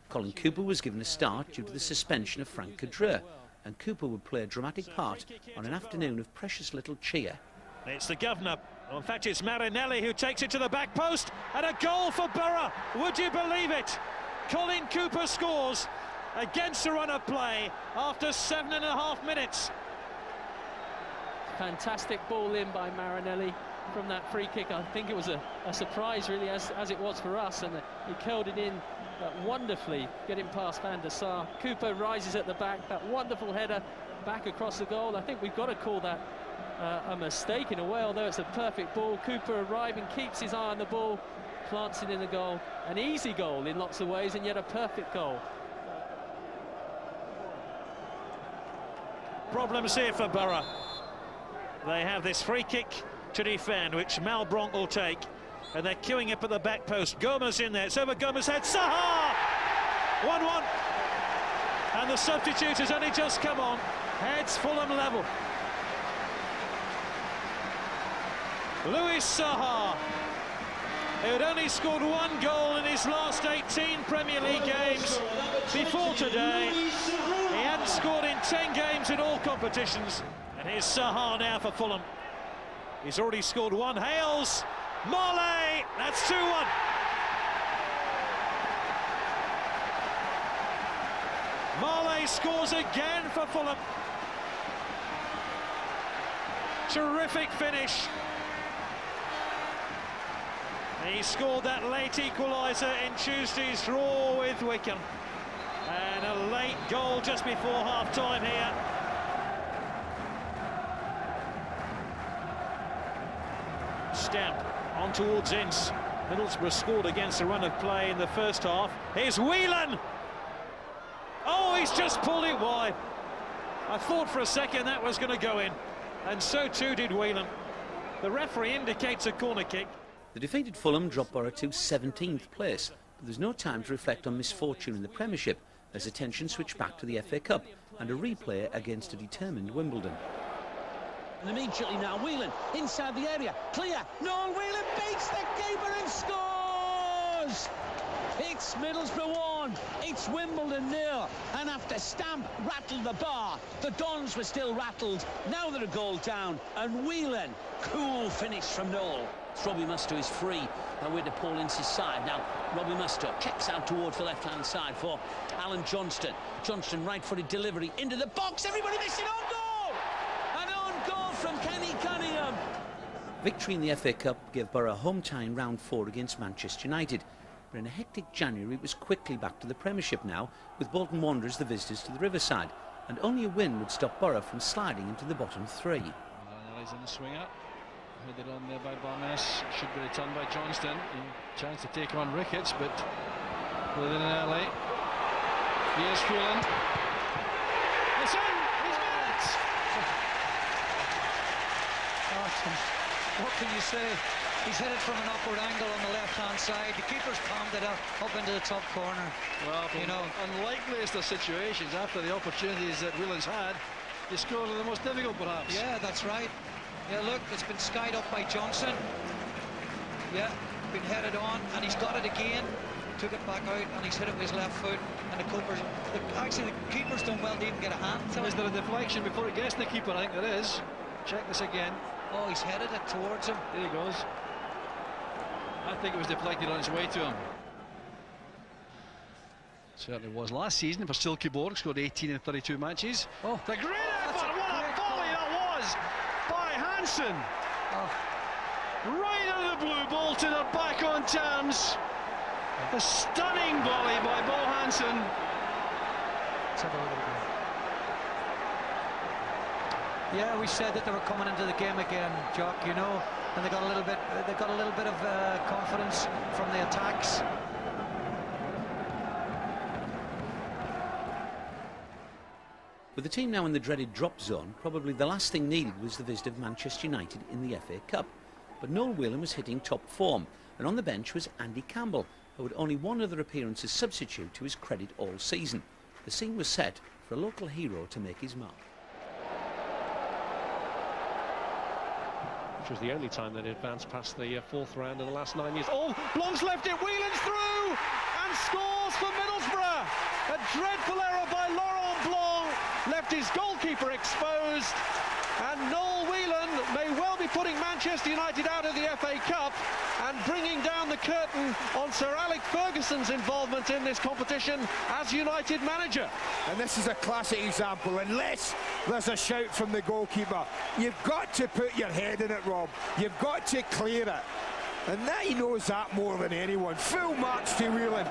Colin Cooper was given a start due to the suspension of Frank Cadre, and Cooper would play a dramatic part on an afternoon of precious little cheer. It's the governor. Well, in fact, it's Marinelli who takes it to the back post, and a goal for Boro. Would you believe it? Colin Cooper scores against the run of play after 7.5 minutes. Fantastic ball in by Marinelli from that free kick. I think it was a surprise, really, as it was for us, and he curled it in wonderfully, getting past Van der Sar. Cooper rises at the back, that wonderful header back across the goal. I think we've got to call that a mistake in a way, although it's a perfect ball. Cooper arriving, keeps his eye on the ball, plants it in the goal. An easy goal in lots of ways, and yet a perfect goal. Problems here for Boro. They have this free kick to defend, which Malbronk will take, and they're queuing up at the back post. Gomez in there, it's over Gomez's head. Saha! 1-1, and the substitute has only just come on. Heads Fulham level. Louis Saha, who had only scored one goal in his last 18 Premier League games before today. He hadn't scored in 10 games in all competitions. And here's Saha now for Fulham. He's already scored one. Hales, Marley, that's 2-1. Marley scores again for Fulham. Terrific finish. He scored that late equaliser in Tuesday's draw with Wycombe. And a late goal just before half-time here. Stamp on towards Ince. Middlesbrough scored against the run of play in the first half. Here's Whelan. Oh, he's just pulled it wide. I thought for a second that was going to go in. and so too did Whelan. The referee indicates a corner kick. The defeated Fulham dropped Boro to 17th place, but there's no time to reflect on misfortune in the Premiership as attention switched back to the FA Cup and a replay against a determined Wimbledon. And immediately now, Whelan inside the area, clear. Noel Whelan beats the keeper and scores! It's Middlesbrough 1, it's Wimbledon 0, and after Stamp rattled the bar, the Dons were still rattled. Now they're a goal down, and Whelan, cool finish from Noel. Robbie Mustoe is free with Paul Ince's side. Now Robbie Mustoe checks out towards the left-hand side for Alan Johnston. Johnston right-footed delivery into the box. Everybody missing on goal! An own goal from Kenny Cunningham. Victory in the FA Cup gave Boro home tie in round 4 against Manchester United. But in a hectic January, it was quickly back to the Premiership now, with Bolton Wanderers the visitors to the Riverside, and only a win would stop Boro from sliding into the bottom 3. He's in the swing up. Headed on there by Barnes. Should be returned by Johnston. Chance to take on Ricketts, but within an early. Here's Whelan. It's in! He's made it! What can you say? He's hit it from an upward angle on the left-hand side. The keeper's palmed it up into the top corner. Well, you know, unlikeliest of situations after the opportunities that Whelan's had, he scored are the most difficult, perhaps. Yeah, that's right. Yeah, look, it's been skied up by Johnson. Yeah, been headed on, and he's got it again. Took it back out, and he's hit it with his left foot. And the keeper's done well to even get a hand to it. Is there a deflection before it gets the keeper? I think there is. Check this again. Oh, he's headed it towards him. There he goes. I think it was deflected on its way to him. Certainly was last season for Silky Borg, scored 18 in 32 matches. Oh, the great effort! What a volley that was by Hansen! Oh. Right out of the blue ball to the back on terms. A stunning volley by Bo Hansen. Let's have a look at it again. Yeah, we said that they were coming into the game again, Jock, you know, and they got a little bit of confidence from the attacks. With the team now in the dreaded drop zone, probably the last thing needed was the visit of Manchester United in the FA Cup. But Noel Whelan was hitting top form, and on the bench was Andy Campbell, who had only one other appearance as substitute to his credit all season. The scene was set for a local hero to make his mark. Which was the only time that he advanced past the fourth round in the last 9 years. Oh, Blanc's left it, Whelan's through and scores for Middlesbrough. A dreadful error by Laurent Blanc left his goalkeeper exposed, and Noel Whelan may well be putting Manchester United out of the FA Cup and bringing down the curtain on Sir Alex Ferguson's involvement in this competition as United manager. And this is a classic example. Unless there's a shout from the goalkeeper, you've got to put your head in it, Rob. You've got to clear it. And that he knows that more than anyone. Full marks to Whelan.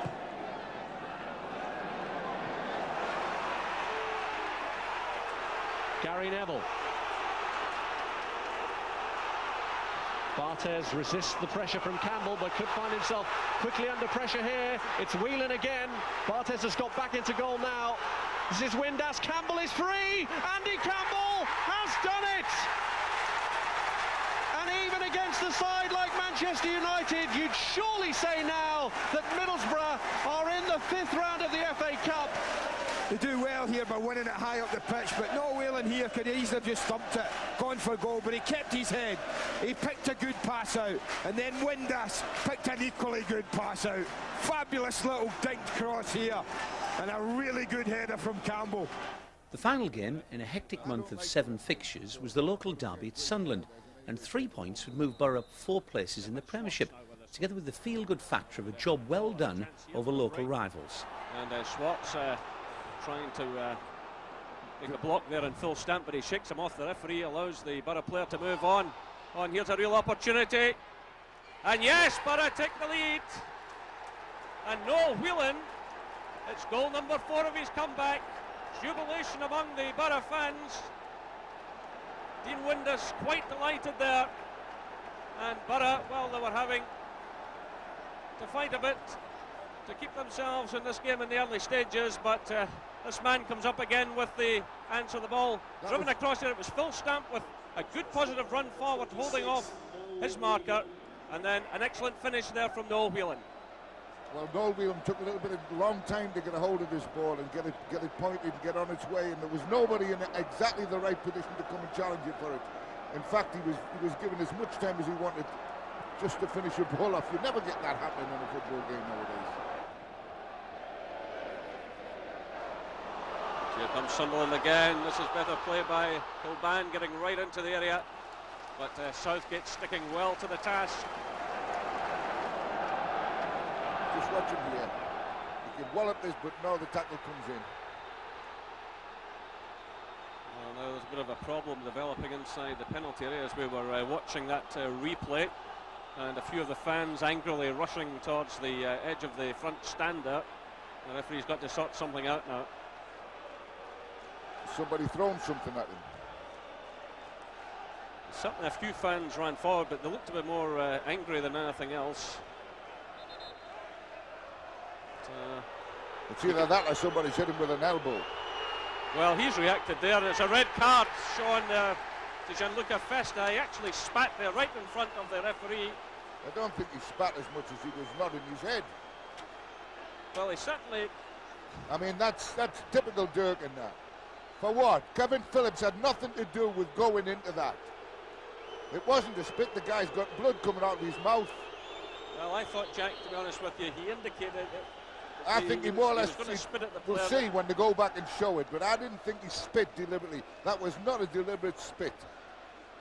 Gary Neville. Barthez resists the pressure from Campbell, but could find himself quickly under pressure here. It's Whelan again. Barthez has got back into goal now. This is Windass. Campbell is free. Andy Campbell has done it. And even against the side like Manchester United, you'd surely say now that Middlesbrough are in the 5th round of the FA Cup. They do well here by winning it high up the pitch, but Noel Whelan here could easily have just stumped it, gone for goal, but he kept his head. He picked a good pass out, and then Windass picked an equally good pass out. Fabulous little dinked cross here, and a really good header from Campbell. The final game in a hectic month of 7 fixtures was the local derby at Sunderland, and 3 points would move Boro up 4 places in the Premiership, together with the feel-good factor of a job well done over local rivals. And Schwartz trying to make a block there in full Stamp, but he shakes him off. The referee allows the Boro player to move on. Here's a real opportunity. And yes, Boro take the lead. And Noel Whelan, it's goal number 4 of his comeback. Jubilation among the Boro fans. Dean Windass quite delighted there. And Boro, well, they were having to fight a bit to keep themselves in this game in the early stages, but this man comes up again with the answer. The ball driven across there. It was full Stamp with A good positive run forward, holding off his marker, and then an excellent finish there from Noel Whelan. Well, Noel Whelan took a little bit of long time to get a hold of this ball and get it pointed and get on its way, and there was nobody in exactly the right position to come and challenge it for it. In fact, he was given as much time as he wanted just to finish a ball off. You never get that happening in a football game nowadays. Here comes Sunderland again. This is better play by Kilban, getting right into the area, but Southgate sticking well to the task. Just watch him here. He can wallop this, but now the tackle comes in. Well, now there's a bit of a problem developing inside the penalty area as we were watching that replay, and a few of the fans angrily rushing towards the edge of the front stand there. The referee's got to sort something out now. Somebody thrown something at him. Certainly a few fans ran forward, but they looked a bit more angry than anything else. It's either that or somebody's hit him with an elbow. Well, he's reacted there. It's a red card shown to Gianluca Festa. He actually spat there right in front of the referee. I don't think he spat as much as he was nodding his head. Well, he certainly... I mean, that's typical Dirk in that. For what? Kevin Phillips had nothing to do with going into that. It wasn't a spit. The guy's got blood coming out of his mouth. Well, I thought, Jack, to be honest with you, he indicated that I think he more or less, spit at the we'll player. see when they go back and show it, but I didn't think he spit deliberately. That was not a deliberate spit.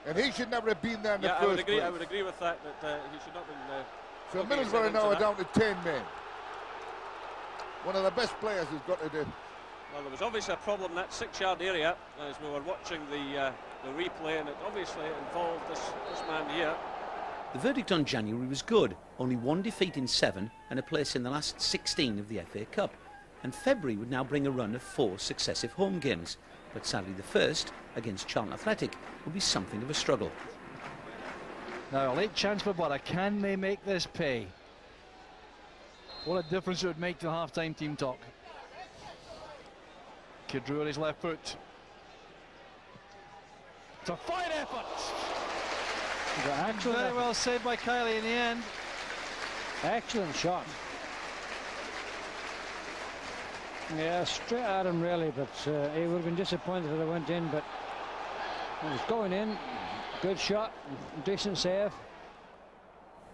And he should never have been there in the first place. I would agree with that he should not have been... So Middlesbrough now are down to 10 men. One of the best players has got to do. Well, there was obviously a problem in that 6-yard area as we were watching the replay, and it obviously involved this man here. The verdict on January was good. Only one defeat in 7 and a place in the last 16 of the FA Cup. And February would now bring a run of 4 successive home games. But sadly the first, against Charlton Athletic, will be something of a struggle. Now a late chance for Boro. Can they make this pay? What a difference it would make to the half-time team talk. Kidru on his left foot. It's a fine effort. Very well saved by Kylie in the end. Excellent shot. Yeah, straight at him really, but he would have been disappointed if it went in, but it was going in. Good shot, decent save.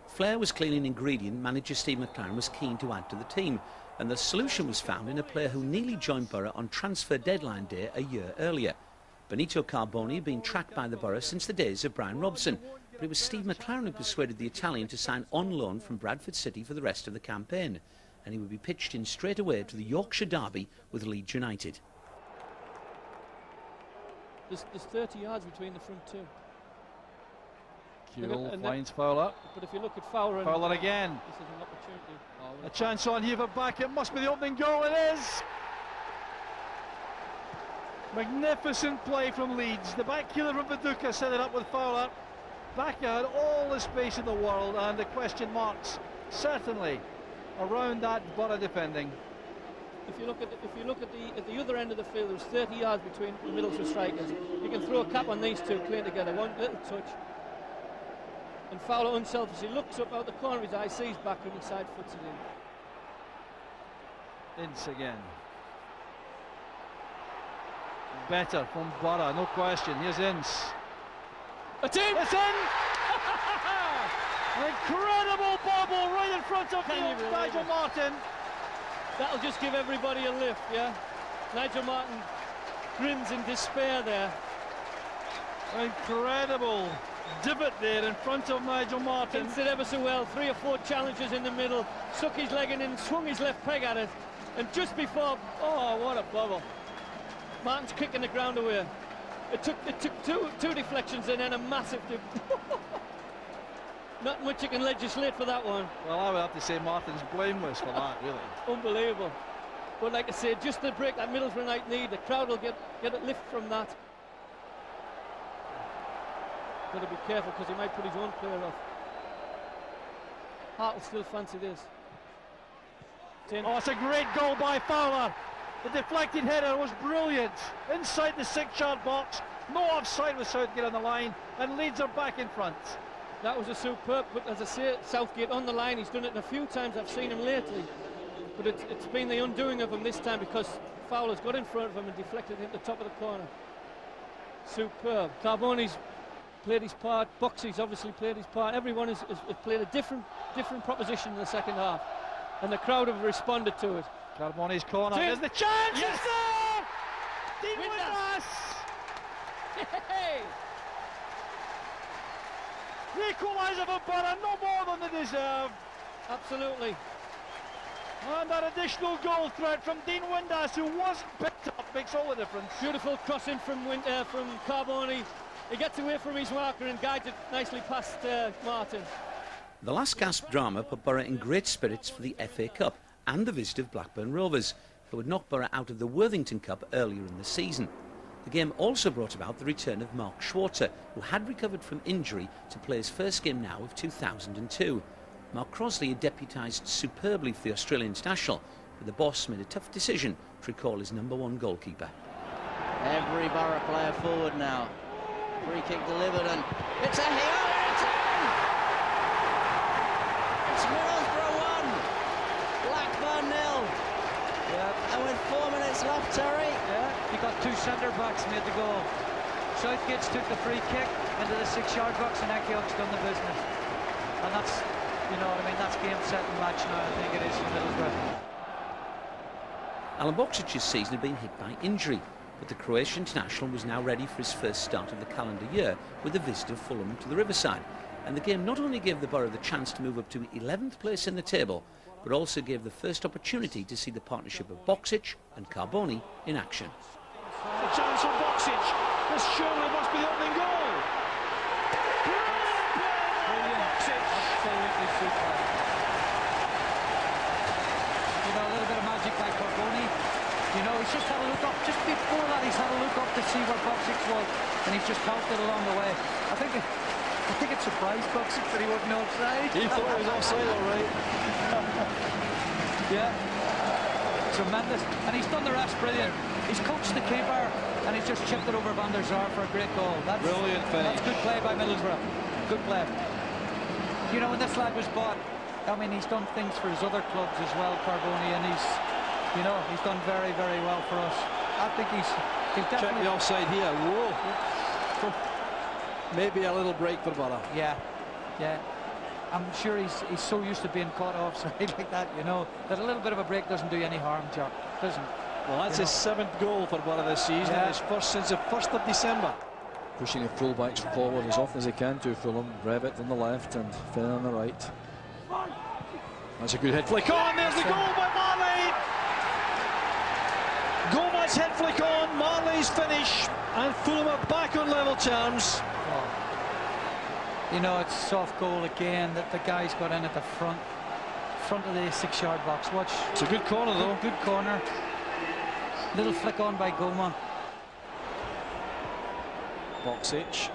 Flair was clearly an ingredient manager Steve McClaren was keen to add to the team, and the solution was found in a player who nearly joined Boro on transfer deadline day a year earlier. Benito Carboni had been tracked by the Boro since the days of Brian Robson, but it was Steve McClaren who persuaded the Italian to sign on loan from Bradford City for the rest of the campaign, and he would be pitched in straight away to the Yorkshire derby with Leeds United. There's 30 yards between the front two. Kewell finds Fowler. But if you look at Fowler again. This is an opportunity. A chance on here for back. It must be the opening goal. It is. Magnificent play from Leeds. The back heeler from Viduka set it up with Fowler. Back had all the space in the world, and the question marks certainly around that Boro defending. If you look at the other end of the field, there's 30 yards between the Middlesbrough strikers. You can throw a cap on these two playing together. One little touch. And Fowler unselfishly looks up out the corner of his eye, sees back, and he side foots it in. Ince again. Better from Boro, no question. Here's Ince. It's in! It's in! An incredible bobble right in front of Nigel Martin. That'll just give everybody a lift, yeah? Nigel Martin grins in despair there. Incredible divot there in front of Nigel Martin. Hints it ever so well. 3 or 4 challenges in the middle. Stuck his leg in and swung his left peg at it. And just before, oh, what a bubble. Martin's kicking the ground away. It took two deflections and then a massive Not much you can legislate for that one. Well, I would have to say Martin's blameless for that, really. Unbelievable. But like I say, just the break that Middlesbrough United need, the crowd will get a lift from that. Got to be careful because he might put his own player off. Hart will still fancy this. Oh, it's a great goal by Fowler. The deflected header was brilliant. Inside the 6-yard box, No offside with Southgate on the line, and Leeds are back in front. That was a superb, but as I say, Southgate on the line. He's done it a few times. I've seen him lately, but it's been the undoing of him this time because Fowler's got in front of him and deflected it at the top of the corner. Superb. Carboni's played his part. Boxy's obviously played his part. Everyone has played a different proposition in the second half, and the crowd have responded to it. Carboni's corner. There's the chance. Yes. It's there. Dean Windass. Hey. The equaliser for Boro, no more than they deserve. Absolutely. And that additional goal threat from Dean Windass, who wasn't picked up, makes all the difference. Beautiful crossing from Carboni. He gets away from his marker and guides it nicely past Martin. The last gasp drama put Boro in great spirits for the FA Cup and the visit of Blackburn Rovers, who had knocked Boro out of the Worthington Cup earlier in the season. The game also brought about the return of Mark Schwarzer, who had recovered from injury to play his first game now of 2002. Mark Crosley had deputised superbly for the Australian international, but the boss made a tough decision to recall his #1 goalkeeper. Every Boro player forward now. Free kick delivered and it's a hero return! It's Middlesbrough 1, Blackburn 0. Yeah. And with 4 minutes left, Terry. Yeah, you got two centre-backs made the goal. Southgate's took the free kick into the 6-yard box and Ekiok's done the business. And that's, you know what I mean, that's game, set and match now, I think it is for Middlesbrough. Alan Boksic's season had been hit by injury, but the Croatian international was now ready for his first start of the calendar year with a visit of Fulham to the Riverside. And the game not only gave the Boro the chance to move up to 11th place in the table, but also gave the first opportunity to see the partnership of Boksic and Carboni in action. A chance for Boksic. This surely must be the opening goal. Brilliant. Boksic. Absolutely super. You know, a little bit of magic by Carboni. You know, he's just had a look up. Just before that, he's had a look up to see where Boksic was, and he's just helped it along the way. I think it surprised Boksic that he wasn't offside. He thought he was offside, all right. Yeah, tremendous, and he's done the rest brilliant. He's coached the keeper, and he's just chipped it over Van der Sar for a great goal. That's brilliant finish. That's good play by Middlesbrough. Good play. You know, when this lad was bought, I mean, he's done things for his other clubs as well, Carboni, and he's done very, very well for us. I think he's definitely... Check the offside here. Whoa. Maybe a little break for Boro. Yeah. I'm sure he's so used to being caught offside like that, you know, that a little bit of a break doesn't do you any harm, Chuck. Doesn't. Well, that's his 7th goal for Boro this season, and his first since the 1st of December. Pushing the full-backs forward as often as they can to Fulham. Brevitt on the left and Finn on the right. That's a good head flick on. There's the goal by Marley. Gomez head flick on. Marley's finish, and Fulham are back on level terms. You know, it's a soft goal again that the guy's got in at the front of the 6-yard box. Watch. It's a good corner though. Good corner. Little flick on by Goma. Boksic.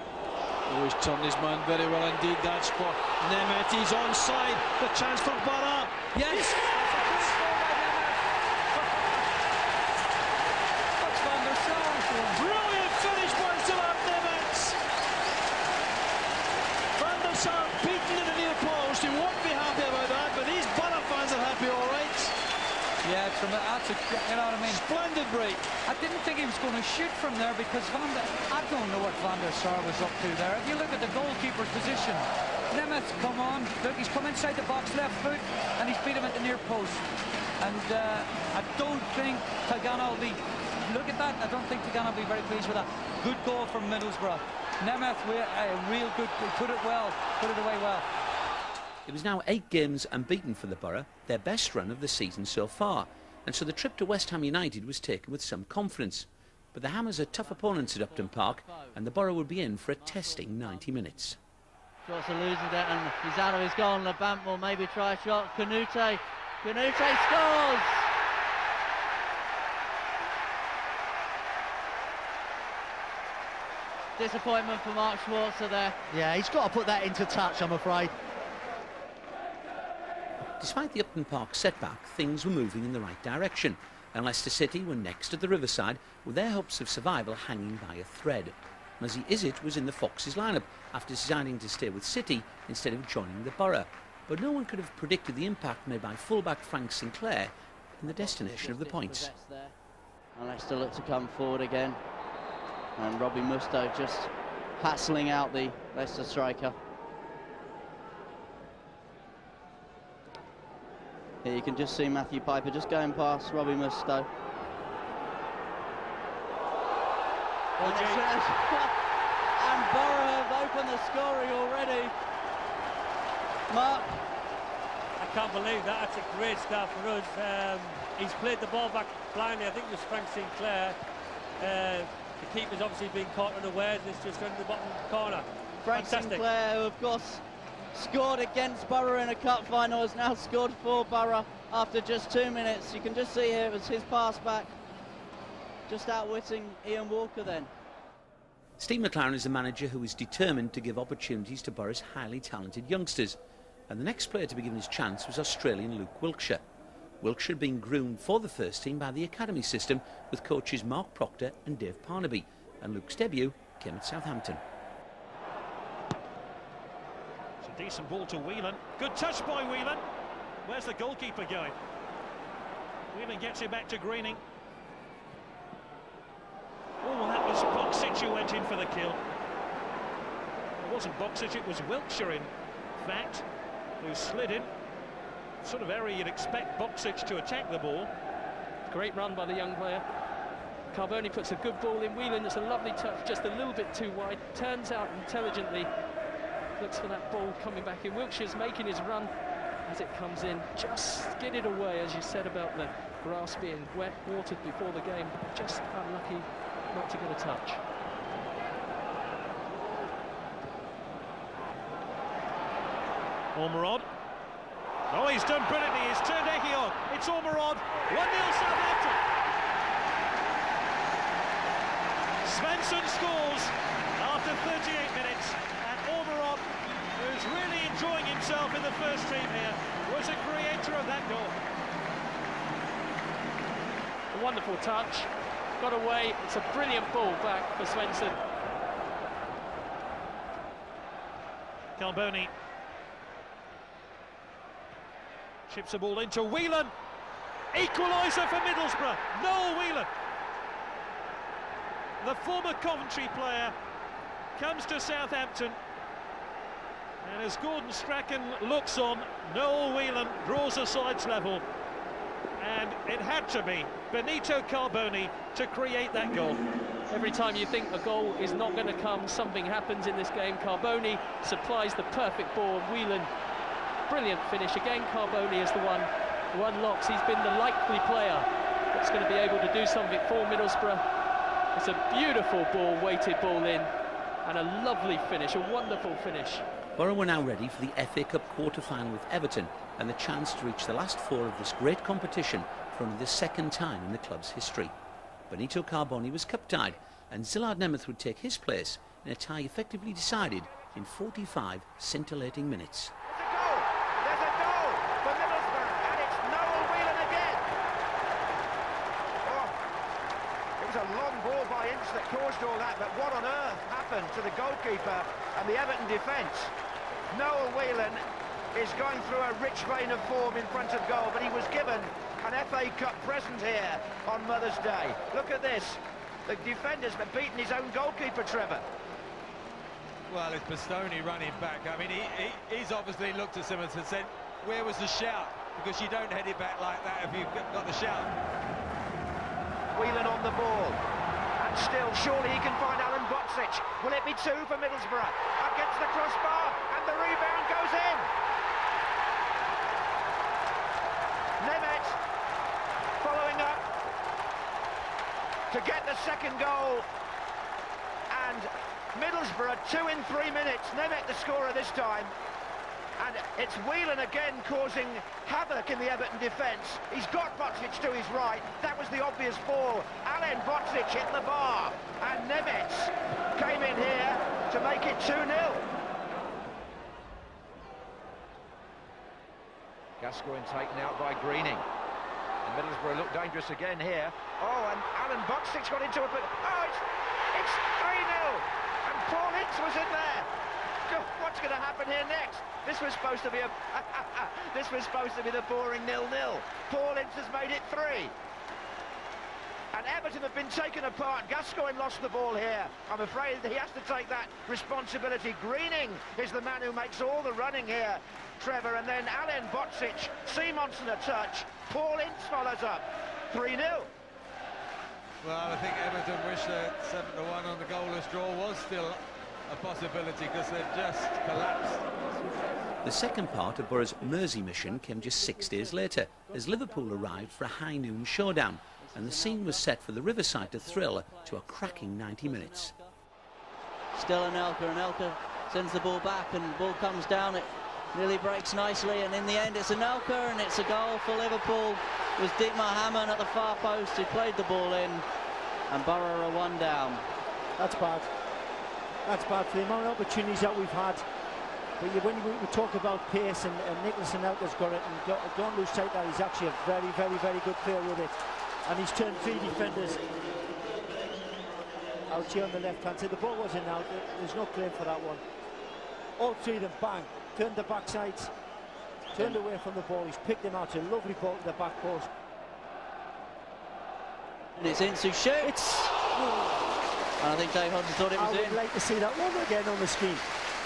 Always turned his man very well indeed. That's for Nemeth. He's onside. The chance for Boro. Yes. That's Van der Sar. Brilliant finish by Zlatan Nemeth. Van der Sar beaten in the near post. He won't be happy about that, but these Boro fans are happy, all right. Yeah, that's a, you know what I mean? Splendid break. I didn't think he was going to shoot from there because I don't know what Van der Sar was up to there. If you look at the goalkeeper's position, Nemeth come on, look, he's come inside the box, left foot, and he's beat him at the near post. And I don't think Tigana will be, look at that, I don't think Tigana will be very pleased with that. Good goal from Middlesbrough. Nemeth, real good, put it away well. It was now 8 games unbeaten for the Boro, their best run of the season so far, and so the trip to West Ham United was taken with some confidence. But the Hammers are tough opponents at Upton Park, and the Boro will be in for a testing 90 minutes. Just loses it, and he's out of his goal, and Labamp will maybe try a shot. Canute scores! Disappointment for Mark Schwarzer there. Yeah, he's got to put that into touch, I'm afraid. Despite the Upton Park setback, things were moving in the right direction, and Leicester City were next at the Riverside with their hopes of survival hanging by a thread. Muzzy Izzet was in the Foxes lineup after deciding to stay with City instead of joining the Boro. But no one could have predicted the impact made by fullback Frank Sinclair in the destination of the points. And Leicester look to come forward again. And Robbie Mustoe just hassling out the Leicester striker. Here you can just see Matthew Piper just going past Robbie Mustoe. And Boro have opened the scoring already. Mark? I can't believe that. That's a great start for us. He's played the ball back blindly. I think it was Frank Sinclair. The keeper's obviously been caught unawares, and it's just gone to the bottom corner. Frank Sinclair, who of course scored against Boro in a cup final, has now scored for Boro after just 2 minutes. You can just see here it was his pass back, just outwitting Ian Walker then. Steve McClaren is a manager who is determined to give opportunities to Boro's highly talented youngsters. And the next player to be given his chance was Australian Luke Wilkshire. Wilkshire being groomed for the first team by the academy system with coaches Mark Proctor and Dave Parnaby. And Luke's debut came at Southampton. It's a decent ball to Whelan. Good touch by Whelan. Where's the goalkeeper going? Whelan gets it back to Greening. Oh, that was Boksic who went in for the kill. It wasn't Boksic, it was Wilkshire in fact, who slid in. Sort of area you'd expect Boksic to attack the ball. Great run by the young player. Carboni puts a good ball in. Whelan, it's a lovely touch, just a little bit too wide. Turns out intelligently, looks for that ball coming back in. Wilkshire's making his run as it comes in. Just get it away, as you said about the grass being wet, watered before the game. Just unlucky not to get a touch. Ormerod. Oh, he's done brilliantly. He's turned Ehi on. It's Ormerod. 1-0 Southampton. Svensson scores after 38 minutes. And Ormerod, who's really enjoying himself in the first team here, was a creator of that goal. A wonderful touch. Got away. It's a brilliant ball back for Svensson. Carboni chips the ball into Whelan. Equaliser for Middlesbrough. Noel Whelan, the former Coventry player, comes to Southampton. And as Gordon Strachan looks on, Noel Whelan draws a sides level. And it had to be Benito Carboni to create that goal. Every time you think a goal is not going to come, something happens in this game. Carboni supplies the perfect ball. Whelan, brilliant finish. Again, Carboni is the one who unlocks. He's been the likely player that's going to be able to do something for Middlesbrough. It's a beautiful ball, weighted ball in, and a lovely finish, a wonderful finish. Boro were now ready for the FA Cup quarter-final with Everton and the chance to reach the last four of this great competition for only the second time in the club's history. Benito Carboni was cup-tied, and Zillard Nemeth would take his place in a tie effectively decided in 45 scintillating minutes. There's a goal for Middlesbrough, and it's Noel Whelan again. Oh, it was a long ball by Ince that caused all that, but what on earth happened to the goalkeeper and the Everton defence? Noel Whelan is going through a rich vein of form in front of goal, but he was given an FA Cup present here on Mother's Day. Look at this. The defender's beaten his own goalkeeper, Trevor. Well, it's Bastoni running back. I mean, he's obviously looked at Simmons and said, where was the shout? Because you don't head it back like that if you've got the shout. Whelan on the ball. And still, surely he can find Alan Boksic. Will it be two for Middlesbrough? Against the crossbar, and the rebound goes in. Nemeth following up to get the second goal. And Middlesbrough 2 in 3 minutes. Nemeth the scorer this time. And it's Whelan again causing havoc in the Everton defence. He's got Boksic to his right. That was the obvious ball. Alan Boksic hit the bar. And Nemeth came in here to make it 2-0. Gascoigne taken out by Greening. And Middlesbrough look dangerous again here. Oh, and Alan Boksic got into it, but oh, it's 3-0. Paul Ince was in there. What's going to happen here next? This was supposed to be the boring 0-0. Paul Ince has made it 3. And Everton have been taken apart. Gascoigne lost the ball here. I'm afraid that he has to take that responsibility. Greening is the man who makes all the running here, Trevor. And then Alen Bocic, Simonsen a touch. Paul Ince follows up. 3-0. Well, I think Everton wish that 7-1 on the goalless draw was still a possibility, because they've just collapsed. The second part of Boro's Mersey mission came just 6 days later, as Liverpool arrived for a high noon showdown, and the scene was set for the Riverside to thrill to a cracking 90 minutes. Still Anelka, and Anelka sends the ball back, and the ball comes down. It nearly breaks nicely, and in the end it's Anelka, and it's a goal for Liverpool. It was Dietmar Hamann at the far post who played the ball in, and Boro are 1 down. That's bad. That's bad for the amount of opportunities that we've had. But when we talk about pace, and Nicholas Anelka's got it, and don't lose sight that he's actually a very, very, very good player with it. And he's turned 3 defenders out here on the left-hand side. The ball was in now, there's no claim for that one. All 3 of them, bang, turned the backsides, turned away from the ball. He's picked him out, a lovely ball to the back post. And it's Ince who shoots. And I think Dave Hodgson thought it was in. I would like to see that one again on the screen.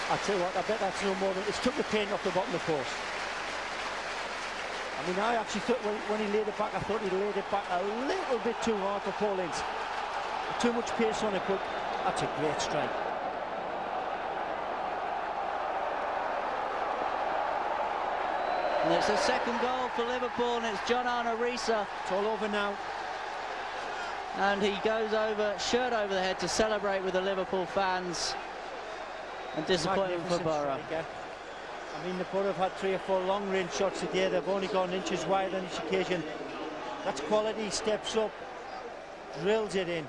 I tell you what, I bet that's no more than... It's took the paint off the bottom of the post. I mean, I actually thought when he laid it back, I thought he laid it back a little bit too hard for Paul Ince. Too much pace on it, but that's a great strike. And it's the second goal for Liverpool, and it's John Arnorisa. It's all over now. And he goes over, shirt over the head, to celebrate with the Liverpool fans. And disappointment for Boro. I mean, the Boro have had 3 or 4 long-range shots today. They've only gone inches wide on each occasion. That's quality. Steps up, drills it in.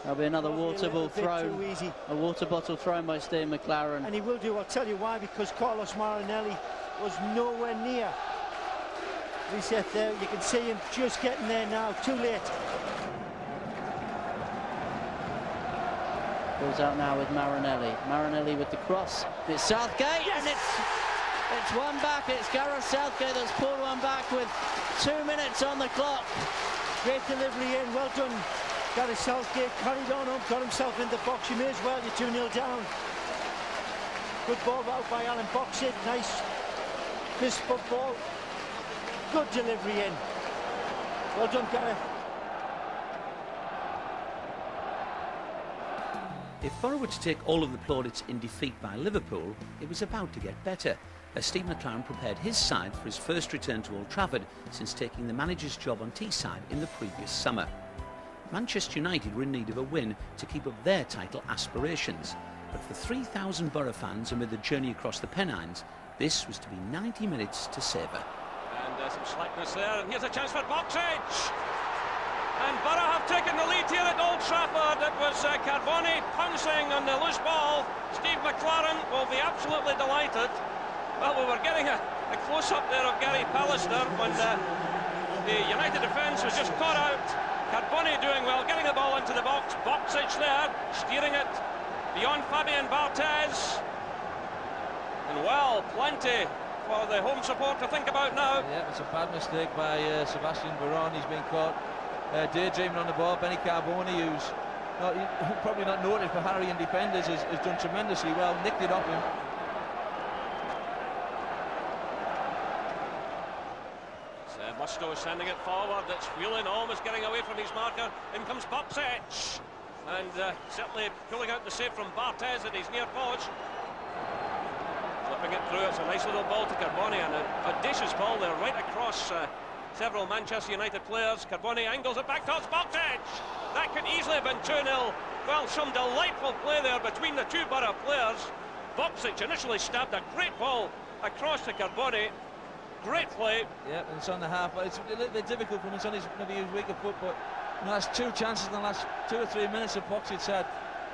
There'll be another water ball thrown. A water bottle thrown by Steve McClaren. And he will do. I'll tell you why. Because Carlos Marinelli was nowhere near. Reset there. You can see him just getting there now. Too late. Goes out now with Marinelli. Marinelli with the cross. It's Southgate, yes! And it's one back. It's Gareth Southgate that's pulled one back with 2 minutes on the clock. Great delivery in. Well done. Gareth Southgate carried on up, got himself in the box. You may as well. You're 2-0 down. Good ball out by Alen Bocic. Nice crisp football. Good delivery in. Well done, Gareth. If Boro were to take all of the plaudits in defeat by Liverpool, it was about to get better, as Steve McClaren prepared his side for his first return to Old Trafford since taking the manager's job on Teesside in the previous summer. Manchester United were in need of a win to keep up their title aspirations, but for 3,000 Boro fans amid the journey across the Pennines, this was to be 90 minutes to savour. And some slackness there, and here's a chance for Bocic! And Boro have taken the lead here at Old Trafford. It was Carboni pouncing on the loose ball. Steve McClaren will be absolutely delighted. Well, we were getting a close-up there of Gary Pallister when the United defence was just caught out. Carboni doing well, getting the ball into the box. Bocic there, steering it beyond Fabian Barthez. And well, plenty for the home support to think about now. Yeah, it's a bad mistake by Sebastian Veron. He's been caught daydreaming on the ball. Benny Carboni, who's probably not noted for harrying defenders, has done tremendously well, nicked it off him. Musto sending it forward. It's Whelan almost getting away from his marker. In comes Bocic, and certainly pulling out the save from Barthez at his near post. Flipping it through. It's a nice little ball to Carboni, and an audacious ball there right across several Manchester United players. Carboni angles it back towards Bocic. That could easily have been 2-0. Well, some delightful play there between the two Boro players. Bocic initially stabbed a great ball across to Carboni. Great play. Yeah, and it's on the half. It's a little bit difficult for him. It's on his maybe his weaker foot, but that's 2 chances in the last 2 or 3 minutes that Bocic had.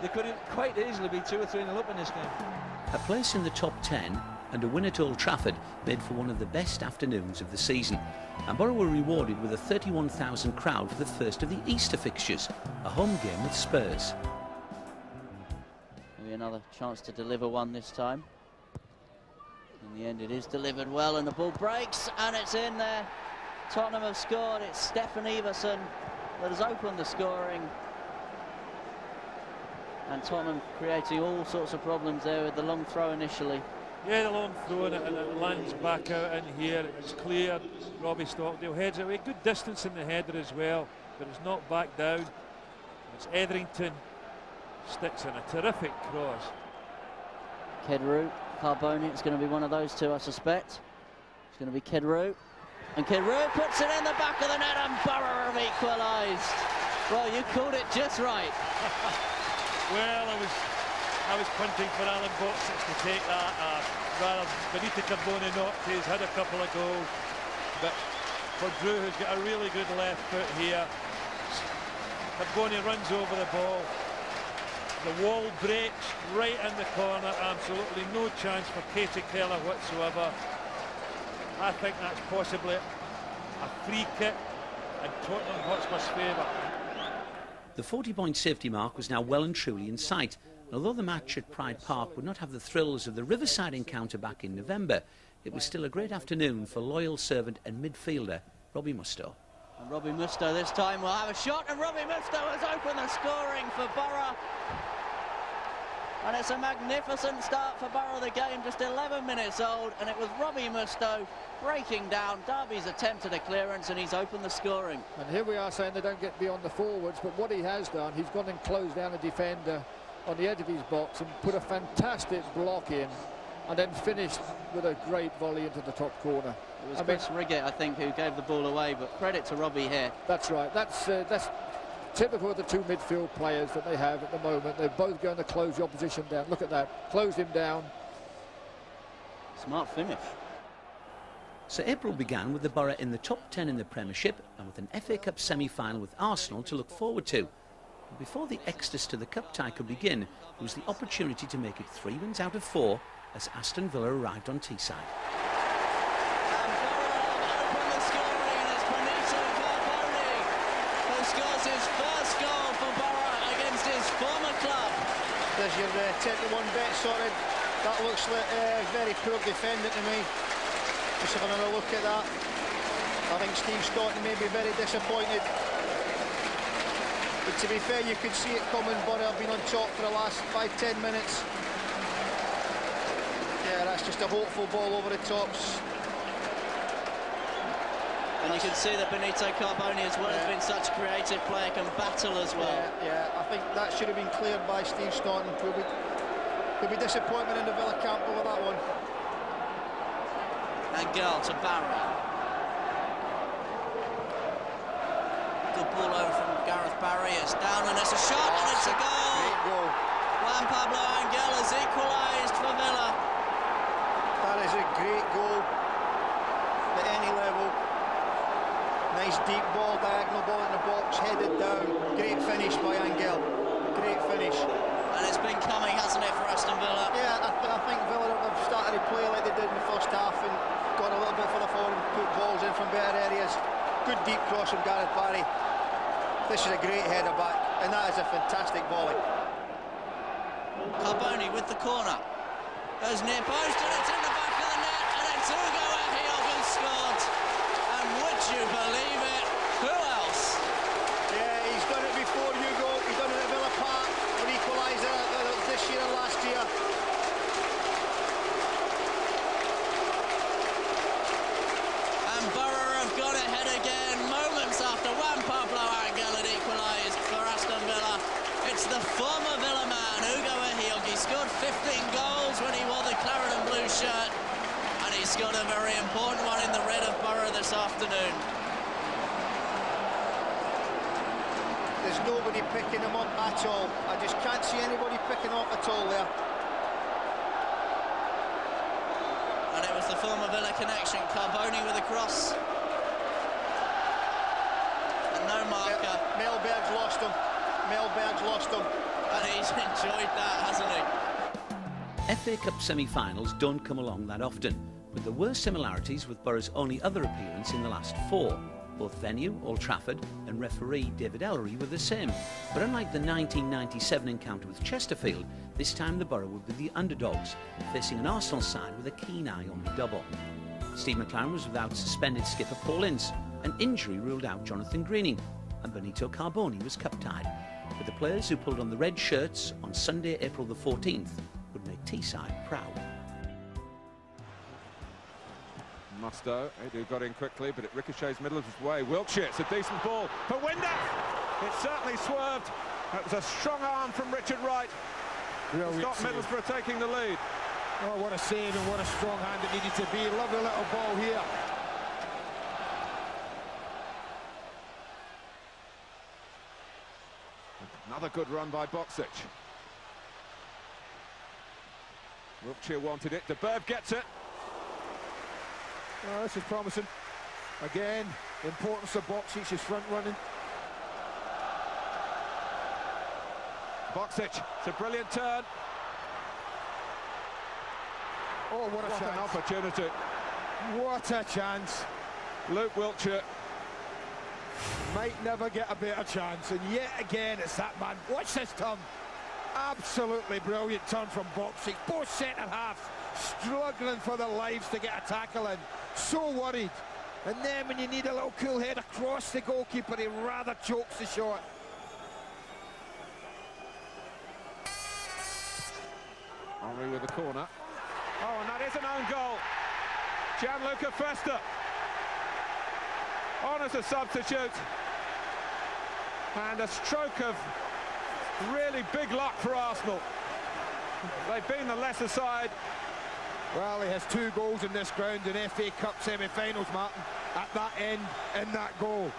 They could quite easily be 2 or 3-0 up in this game. A place in the top 10 and a win at Old Trafford made for one of the best afternoons of the season. And Boro were rewarded with a 31,000 crowd for the first of the Easter fixtures, a home game with Spurs. Maybe another chance to deliver one this time. In the end it is delivered well and the ball breaks and it's in there. Tottenham have scored. It's Stefan Everson that has opened the scoring. And Tottenham creating all sorts of problems there with the long throw initially. Yeah, the long throw and it lands back out in here. It's clear. Robbie Stockdale heads away. Good distance in the header as well, but it's not back down. It's Etherington. Sticks in a terrific cross. Kedru, Carboni, it's going to be one of those two, I suspect. It's going to be Kedru. And Kedru puts it in the back of the net and Boro have equalised. Well, you called it just right. Well, I was punting for Alan Boxic to take that. Rather, Benito Carboni knocked his, had a couple of goals. But for Drew, who's got a really good left foot here, Carboni runs over the ball. The wall breaks right in the corner. Absolutely no chance for Katie Keller whatsoever. I think that's possibly a free kick in Tottenham Hotspur's favour. The 40-point safety mark was now well and truly in sight. And although the match at Pride Park would not have the thrills of the Riverside encounter back in November, it was still a great afternoon for loyal servant and midfielder Robbie Mustoe. And Robbie Mustoe this time will have a shot, and Robbie Mustoe has opened the scoring for Boro. And it's a magnificent start for Boro. The game just 11 minutes old, and it was Robbie Mustoe breaking down Derby's attempt at a clearance, and he's opened the scoring. And here we are saying they don't get beyond the forwards, but what he has done, he's gone and closed down a defender on the edge of his box and put a fantastic block in, and then finished with a great volley into the top corner. It was Chris Riggett, I think, who gave the ball away, but credit to Robbie here. That's right. That's typical of the two midfield players that they have at the moment. They're both going to close the opposition down. Look at that. Close him down. Smart finish. So April began with the Boro in the top 10 in the Premiership and with an FA Cup semi-final with Arsenal to look forward to. But before the exodus to the cup tie could begin, there was the opportunity to make it 3 wins out of 4 as Aston Villa arrived on Teesside. There's your 10-1 bet sorted. That looks like very poor defending to me. Just having another look at that. I think Steve Staunton may be very disappointed. But to be fair, you could see it coming. Boro have been on top for the last 5-10 minutes. Yeah, that's just a hopeful ball over the tops. And you can see that Benito Carboni, as well as being such a creative player, can battle as well. Yeah, I think that should have been cleared by Steve Staunton. There'll be disappointment in the Villa camp over that one. And Girl to Barra. Good ball over from Gareth Barry. It's down and it's a shot and it's a goal. Great goal. Juan Pablo Angel has equalised for Villa. That is a great goal at any level. Nice deep ball, diagonal ball in the box, headed down. Great finish by Angel. Great finish. And it's been coming, hasn't it, for Aston Villa? Yeah, I think Villa have started to play like they did in the first half and got a little bit further forward and put balls in from better areas. Good deep cross from Gareth Barry. This is a great header back, and that is a fantastic volley. Carboni with the corner. Goes near post, and it's in the back of the net, and it's Hugo Ehiov who scored. And would you believe it? Who else? Yeah, he's done it before, Hugo. He's done it at Villa Park, an equaliser this year and last year. And Boro have got ahead again, moments after Juan Pablo Angel had equalised for Aston Villa. It's the former Villa man, Hugo Ehiov. He scored 15 goals when he wore the claret and blue shirt. And he scored a very important one in the red of Boro this afternoon. There's nobody picking him up at all. I just can't see anybody picking up at all there. And it was the former Villa connection, Carboni with a cross. And no marker. Melberg's lost him. Melberg's lost him. And he's enjoyed that, hasn't he? FA Cup semi-finals don't come along that often, but there were similarities with Boro's only other appearance in the last 4. Both venue, Old Trafford, and referee David Ellery were the same. But unlike the 1997 encounter with Chesterfield, this time the Boro would be the underdogs, facing an Arsenal side with a keen eye on the double. Steve McClaren was without suspended skipper Paul Ince. An injury ruled out Jonathan Greening, and Benito Carboni was cup-tied. But the players who pulled on the red shirts on Sunday, April the 14th, would make Teesside proud. Musto, Edu got in quickly, but it ricochets Middlesbrough's way. Wiltshire, it's a decent ball for Windass. It certainly swerved. That was a strong arm from Richard Wright. Stop Middlesbrough taking the lead. Oh, what a save and what a strong hand it needed to be. Lovely little ball here. Another good run by Boksic. Wiltshire wanted it. De Berv gets it. Oh, this is promising. Again, the importance of Boksic's front running. Boksic, it's a brilliant turn. Oh, what an chance. opportunity. What a chance. Luke Wiltshire might never get a better chance, and yet again it's that man. Watch this turn. Absolutely brilliant turn from Boksic. Both centre-halves struggling for their lives to get a tackle in. So worried. And then when you need a little cool head across the goalkeeper, he rather chokes the shot. Henry with the corner. Oh, and that is an own goal. Gianluca Festa on as a substitute. And a stroke of really big luck for Arsenal. They've been the lesser side. Well, he has 2 goals in this ground in FA Cup semi-finals, Martin. At that end, in that goal.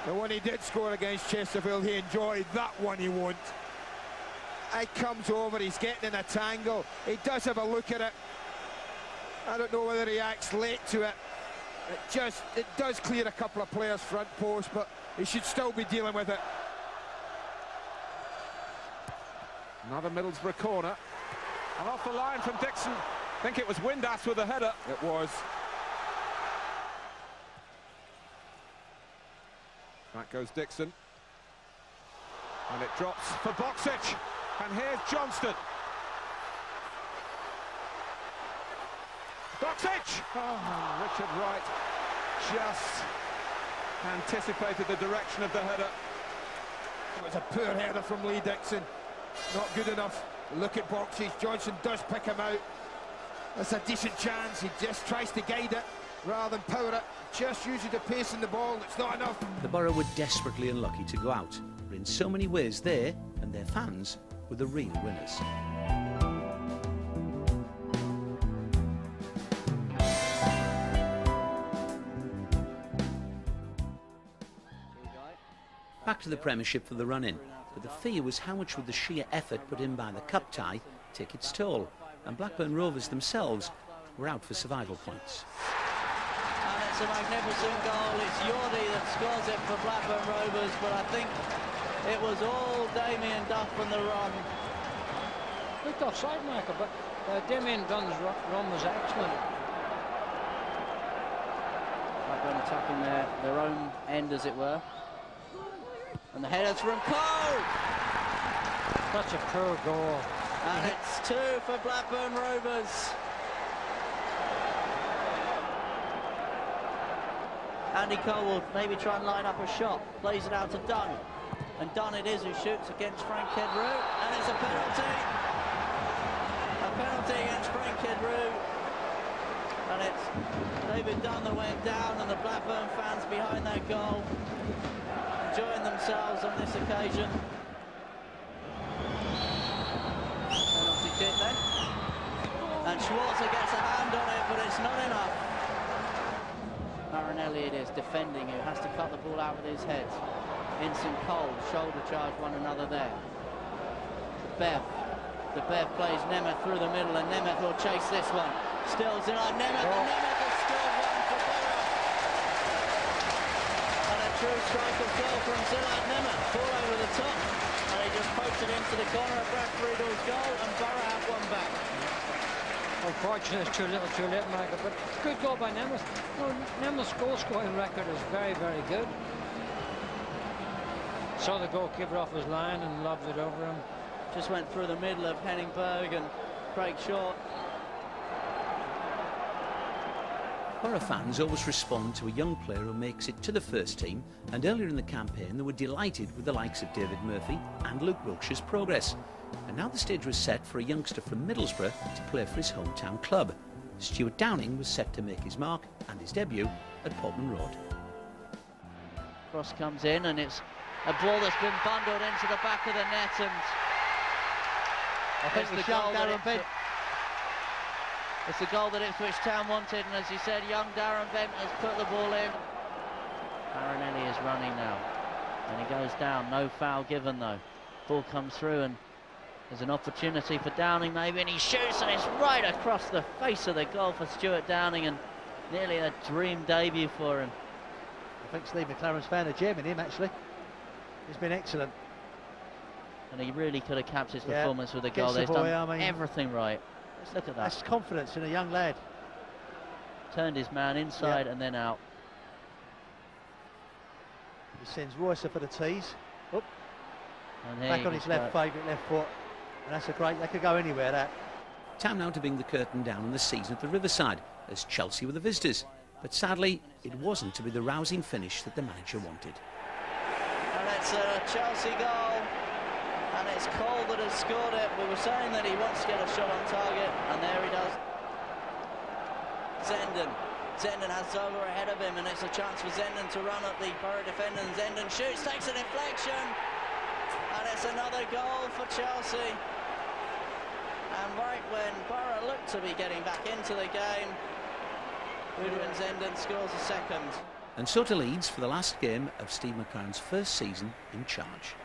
The one he did score against Chesterfield, he enjoyed. That one he won't. He comes over, he's getting in a tangle. He does have a look at it. I don't know whether he acts late to it. It does clear a couple of players front post, but he should still be dealing with it. Another Middlesbrough corner. And off the line from Dixon. I think it was Windass with a header. It was. Back goes Dixon. And it drops for Boksic. And here's Johnston. Boksic! Oh, Richard Wright just anticipated the direction of the header. It was a poor header from Lee Dixon. Not good enough. Look at Boksic. Johnson does pick him out. That's a decent chance. He just tries to guide it rather than power it. Just uses the pace in the ball. It's not enough. The Boro were desperately unlucky to go out, but in so many ways they and their fans were the real winners. Back to the Premiership for the run-in, but the fear was how much would the sheer effort put in by the cup tie take its toll, and Blackburn Rovers themselves were out for survival points. And it's a magnificent goal. It's Yordi that scores it for Blackburn Rovers, but I think it was all Damien Duff from the run. Looked offside, Michael, but Damien Dunn's run was excellent. Blackburn attacking their own end, as it were. And the header's from Cole! Such a poor goal. And it's 2 for Blackburn Rovers. Andy Cole will maybe try and line up a shot. Plays it out to Dunn. And Dunn it is who shoots against Frank Kedru. And it's a penalty. A penalty against Frank Kedru. And it's David Dunn that went down, and the Blackburn fans behind that goal enjoying themselves on this occasion. Penalty kick then. And Schwarzer gets a hand on it, but it's not enough. Marinelli it is, defending, who has to cut the ball out with his head. Ince and Cole shoulder charge one another there. The Bev plays Nemeth through the middle, and Nemeth will chase this one. Still Zilad Nemeth, and Nemeth has scored one for Boro. And a true strike of goal from Zilad Nemeth, ball over the top. And he just poked it into the corner of Brad Friedel's goal, and Boro have one back. Unfortunately, it's too little too late, Michael, but good goal by Nemeth. No, Nemeth's goal-scoring record is very, very good. Saw the goalkeeper off his line and lobbed it over him. Just went through the middle of Henningberg and Craig Short. Boro fans always respond to a young player who makes it to the first team, and earlier in the campaign they were delighted with the likes of David Murphy and Luke Wilkshire's progress. And now the stage was set for a youngster from Middlesbrough to play for his hometown club. Stuart Downing was set to make his mark and his debut at Portman Road. Cross comes in, and it's a ball that's been bundled into the back of the net, and I think it's the goal that Ipswich Town wanted, and as you said, young Darren Bent has put the ball in. Marinelli is running now, and he goes down. No foul given though. Ball comes through, and there's an opportunity for Downing maybe, and he shoots, and it's right across the face of the goal for Stuart Downing, and nearly a dream debut for him. I think Steve McClaren's found a gem in him, actually. He's been excellent. And he really could have capped his performance with a goal. He's done everything right. Let's look at that. That's confidence in a young lad. Turned his man inside and then out. He sends Roycer for the tees. Up. And back on his favourite left foot. And that's a great, they could go anywhere, that. Time now to bring the curtain down on the season at the Riverside, as Chelsea were the visitors. But sadly, it wasn't to be the rousing finish that the manager wanted. And it's a Chelsea goal, and it's Cole that has scored it. We were saying that he wants to get a shot on target, and there he does. Zenden has Zola ahead of him, and it's a chance for Zenden to run at the Boro defender, and Zenden shoots, takes an inflection, and it's another goal for Chelsea. And right when Boro looked to be getting back into the game, Udwin Zenden scores a second. And so to Leeds for the last game of Steve McClaren's first season in charge.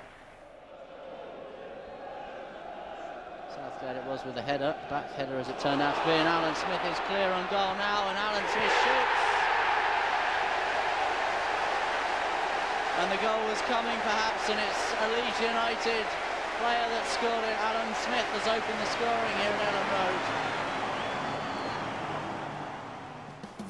Southgate it was with a header, back header as it turned out to be, and Alan Smith is clear on goal now, and Alan Smith shoots. And the goal was coming perhaps, and it's a Leeds United player that scored it. Alan Smith has opened the scoring here at Ellen Road.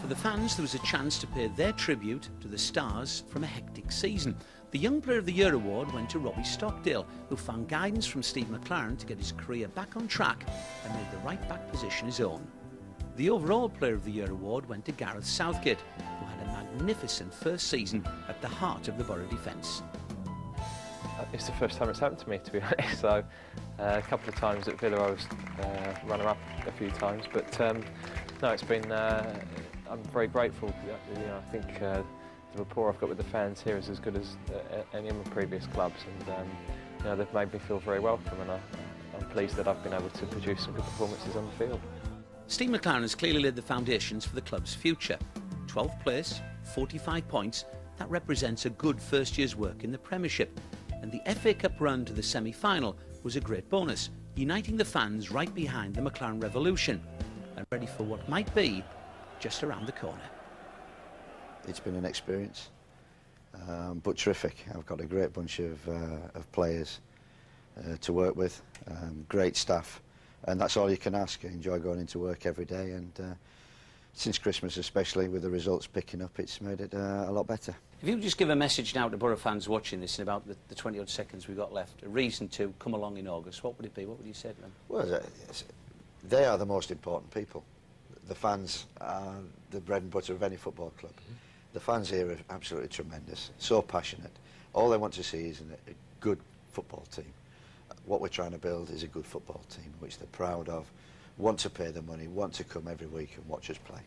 For the fans, there was a chance to pay their tribute to the stars from a hectic season. The Young Player of the Year award went to Robbie Stockdale, who found guidance from Steve McClaren to get his career back on track and made the right-back position his own. The overall Player of the Year award went to Gareth Southgate, who had a magnificent first season at the heart of the Boro defence. It's the first time it's happened to me, to be honest. So a couple of times at Villa I was runner-up a few times, but no, it's been. I'm very grateful. You know, I think the rapport I've got with the fans here is as good as any of my previous clubs, and you know, they've made me feel very welcome, and I'm pleased that I've been able to produce some good performances on the field. Steve McClaren has clearly laid the foundations for the club's future. 12th place, 45 points, that represents a good first year's work in the Premiership. And the FA Cup run to the semi-final was a great bonus, uniting the fans right behind the McClaren revolution and ready for what might be just around the corner. It's been an experience, but terrific. I've got a great bunch of players to work with, great staff, and that's all you can ask. I enjoy going into work every day, and since Christmas especially, with the results picking up, it's made it a lot better. If you could just give a message now to Boro fans watching this in about the 20-odd seconds we've got left, a reason to come along in August, what would it be? What would you say to them? Well, they are the most important people. The fans are the bread and butter of any football club. The fans here are absolutely tremendous, so passionate. All they want to see is a good football team. What we're trying to build is a good football team, which they're proud of, want to pay the money, want to come every week and watch us play.